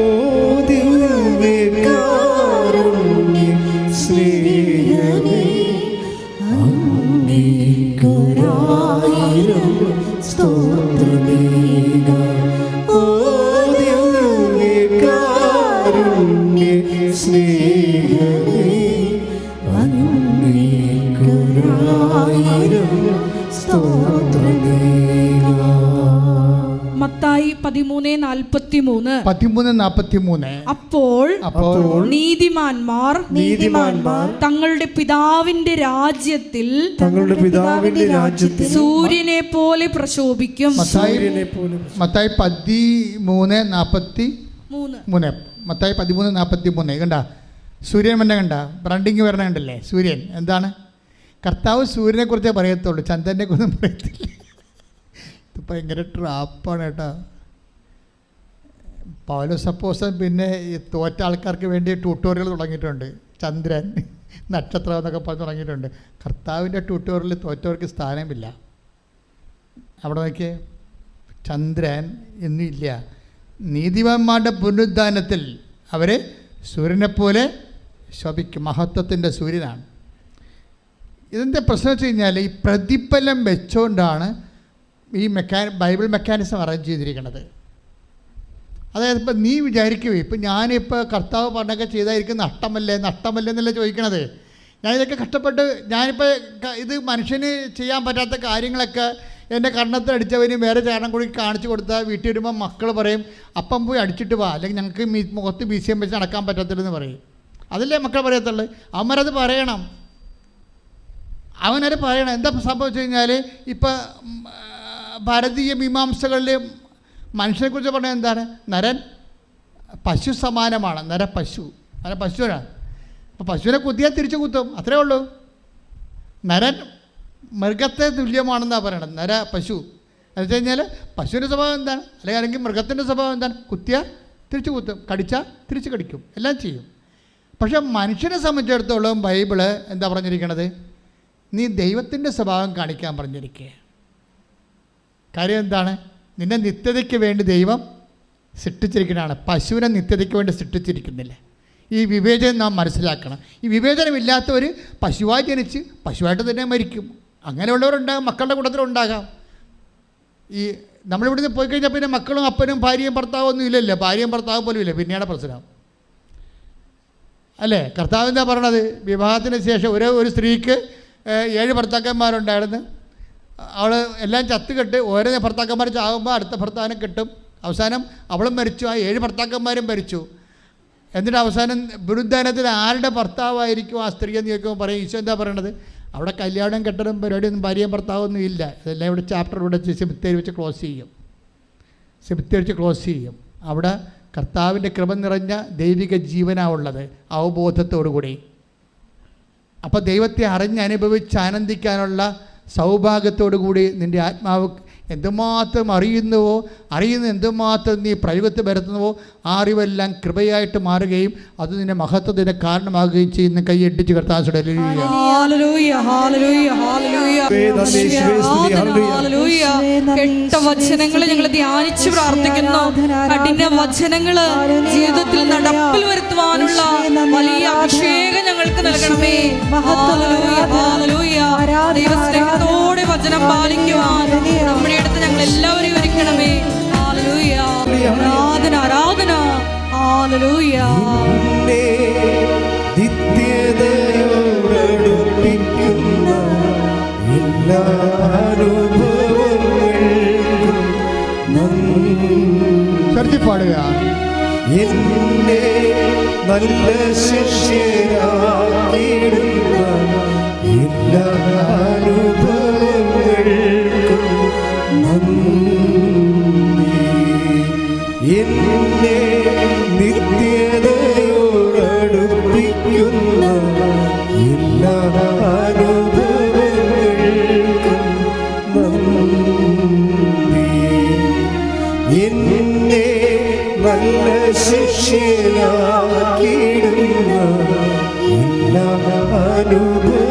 ദിവ്യകാരുണ്യ സ്നേഹമേ, അങ്ങേക്കൊരായിരം സ്തോത്രമേകാം. ഓ ദിവ്യകാരുണ്യ സ്നേഹമേ, അങ്ങേക്കൊരായിരം സ്തോത്രമേകാം. മത്തായി 13:43 അപ്പോൾ നീതിമാന്മാർ തങ്ങളുടെ പിതാവിന്റെ രാജ്യത്തിൽ സൂര്യനെ പോലെ പ്രശോഭിക്കും. മത്തായി 13:43 മത്തായി 13:43 കണ്ട സൂര്യൻ വന്നെ കണ്ട ബ്രാൻഡിങ് വരണ കണ്ടല്ലേ? സൂര്യൻ എന്താണ്? കർത്താവ് സൂര്യനെ കുറിച്ചേ പറയത്തുള്ളൂ, ചന്ദ്രനെ കുറിച്ചൊന്നും പറയത്തില്ല. ഇത് ഭയങ്കര ട്രാപ്പാണ് കേട്ടോ. പൗലോസ് അപ്പോസ്തലൻ പിന്നെ ഈ തോറ്റ ആൾക്കാർക്ക് വേണ്ടി ട്യൂട്ടോറിയൽ തുടങ്ങിയിട്ടുണ്ട്. ചന്ദ്രൻ, നക്ഷത്രം എന്നൊക്കെ പറഞ്ഞ് തുടങ്ങിയിട്ടുണ്ട്. കർത്താവിൻ്റെ ട്യൂട്ടോറിയലിൽ തോറ്റവർക്ക് സ്ഥാനമില്ല. അവിടെ നോക്കിയേ, ചന്ദ്രൻ എന്നില്ല. നീതിമാന്മാരുടെ പുനരുദ്ധാനത്തിൽ അവർ സൂര്യനെപ്പോലെ ശോഭിക്കും. മഹത്വത്തിൻ്റെ സൂര്യനാണ്. ഇതിൻ്റെ പ്രശ്നം വെച്ച് കഴിഞ്ഞാൽ ഈ പ്രതിഫലം വെച്ചുകൊണ്ടാണ് ഈ ബൈബിൾ മെക്കാനിസം അറേഞ്ച് ചെയ്തിരിക്കുന്നത്. അതായത് ഇപ്പം നീ വിചാരിക്കുമോ, ഇപ്പം ഞാനിപ്പോൾ കർത്താവ് പറഞ്ഞൊക്കെ ചെയ്തായിരിക്കും നഷ്ടമല്ലേ എന്നല്ലേ ചോദിക്കണത്. ഞാനിതൊക്കെ കഷ്ടപ്പെട്ട് ഞാനിപ്പോൾ ഇത് മനുഷ്യന് ചെയ്യാൻ പറ്റാത്ത കാര്യങ്ങളൊക്കെ എൻ്റെ കർണത്തിലടിച്ചവനും വേറെ ചാരണം കൂടി കാണിച്ചു കൊടുത്താൽ വീട്ടിൽ വരുമ്പോൾ മക്കൾ പറയും അപ്പം പോയി അടിച്ചിട്ട് വാ, അല്ലെങ്കിൽ ഞങ്ങൾക്ക് മുഖത്ത് BCM വെച്ച് നടക്കാൻ പറ്റത്തില്ലെന്ന് പറയും. അതല്ലേ മക്കൾ പറയത്തുള്ളൂ. അവന്മാരത് പറയണം. എന്താ സംഭവിച്ചു കഴിഞ്ഞാൽ ഇപ്പം ഭാരതീയ മീമാംസകളിൽ മനുഷ്യനെക്കുറിച്ച് പറഞ്ഞാൽ എന്താണ്? നരൻ പശു സമാനമാണ്. പശുവിനാണ്. അപ്പോൾ പശുവിനെ കുത്തിയാൽ തിരിച്ചു കുത്തും, അത്രേ ഉള്ളൂ. നരൻ മൃഗത്തെ തുല്യമാണെന്നാണ് പറയണത്. പശു എന്ന് വെച്ച് കഴിഞ്ഞാൽ പശുവിൻ്റെ സ്വഭാവം എന്താണ്? അല്ലെങ്കിൽ മൃഗത്തിൻ്റെ സ്വഭാവം എന്താണ്? കുത്തിയാൽ തിരിച്ചു കുത്തും, കടിച്ചാൽ തിരിച്ച് കടിക്കും, എല്ലാം ചെയ്യും. പക്ഷേ മനുഷ്യനെ സംബന്ധിച്ചിടത്തോളം ബൈബിള് എന്താ പറഞ്ഞിരിക്കണത്? നീ ദൈവത്തിൻ്റെ സ്വഭാവം കാണിക്കാൻ പറഞ്ഞിരിക്കുക. കാര്യം എന്താണ്? നിന്നെ നിത്യതയ്ക്ക് വേണ്ടി ദൈവം സൃഷ്ടിച്ചിരിക്കുന്നതാണ്. പശുവിനെ നിത്യതയ്ക്ക് വേണ്ടി സൃഷ്ടിച്ചിരിക്കുന്നില്ല. ഈ വിവേചനം നാം മനസ്സിലാക്കണം. ഈ വിവേചനമില്ലാത്തവർ പശുവായി ജനിച്ച് പശുവായിട്ട് തന്നെ മരിക്കും. അങ്ങനെയുള്ളവരുണ്ടാകും, മക്കളുടെ കൂട്ടത്തിലുണ്ടാകാം. ഈ നമ്മളിവിടുന്ന് പോയി കഴിഞ്ഞാൽ പിന്നെ മക്കളും അപ്പനും ഭാര്യയും ഭർത്താവും ഒന്നും ഇല്ലല്ലോ. ഭാര്യയും ഭർത്താവും പോലും ഇല്ല, പിന്നെയാണ് പ്രശ്നം അല്ലേ? കർത്താവ് എന്താ പറയണത്? വിവാഹത്തിന് ശേഷം ഒരു സ്ത്രീക്ക് 7 ഭർത്താക്കന്മാരുണ്ടായിരുന്നു. അവൾ എല്ലാം ചത്തുകെട്ട് ഓരോ ഭർത്താക്കന്മാർ ചാകുമ്പോൾ അടുത്ത ഭർത്താവിനെ കിട്ടും. അവസാനം അവളും മരിച്ചു, ആ 7 ഭർത്താക്കന്മാരും മരിച്ചു. എന്നിട്ട് അവസാനം ബുരുദ്ധാനത്തിൽ ആരുടെ ഭർത്താവായിരിക്കും ആ സ്ത്രീ എന്ന് ചോദിക്കുമ്പോൾ പറയും, ഈശോ എന്താ പറയണത്? അവിടെ കല്യാണം കെട്ടലും പരിപാടിയൊന്നും ഭാര്യയും ഭർത്താവൊന്നും ഇല്ല. ഇതെല്ലാം ഇവിടെ ചാപ്റ്റർ ഇവിടെ സെമിത്തേരി വെച്ച് ക്ലോസ് ചെയ്യും. അവിടെ കർത്താവിൻ്റെ കൃപ നിറഞ്ഞ ദൈവിക ജീവനാണുള്ളത്, അവബോധത്തോടുകൂടി. അപ്പോൾ ദൈവത്തെ അറിഞ്ഞനുഭവിച്ച് ആനന്ദിക്കാനുള്ള സൗഭാഗ്യത്തോടു കൂടി നിൻ്റെ ആത്മാവ് എന്തുമാത്രം അറിയുന്ന എന്തുമാത്രം നീ പ്രയോഗത്തിൽ വരുത്തുന്നുവോ ആ അറിവെല്ലാം കൃപയായിട്ട് മാറുകയും അത് നിന്റെ മഹത്വത്തിന് കാരണമാകുകയും ചെയ്യുന്ന കൈയടിച്ച് കർത്താവ് കേട്ട വചനങ്ങൾ ഞങ്ങൾ ധ്യാനിച്ച് പ്രാർത്ഥിക്കുന്നു. കഠിന വചനങ്ങൾ ജീവിതത്തിൽ നടപ്പിൽ വരുത്തുവാനുള്ള വലിയ അഭിഷേകം ഞങ്ങൾക്ക് നൽകണമേ. ദൈവസ്നേഹത്തോടെ വചനം പാലിക്കുവാൻ നമ്മുടെ അടുത്ത് ഞങ്ങൾ എല്ലാവരെയും ഒരുക്കണമേ. ആരാധന ആരാധന. പാടുക. എന്നെ നല്ല ശിഷ്യരാക്കിയിടുന്ന എല്ലാ അനുഭവങ്ങൾക്കും നന്ദി. എന്നെ നിത്യതയോടടുപ്പിക്കുന്ന എല്ലാ അനുഭവങ്ങൾക്കും നന്ദി. എന്നെ നല്ല ശിഷ്യനാക്കിയിടുന്ന എല്ലാ അനുഭവ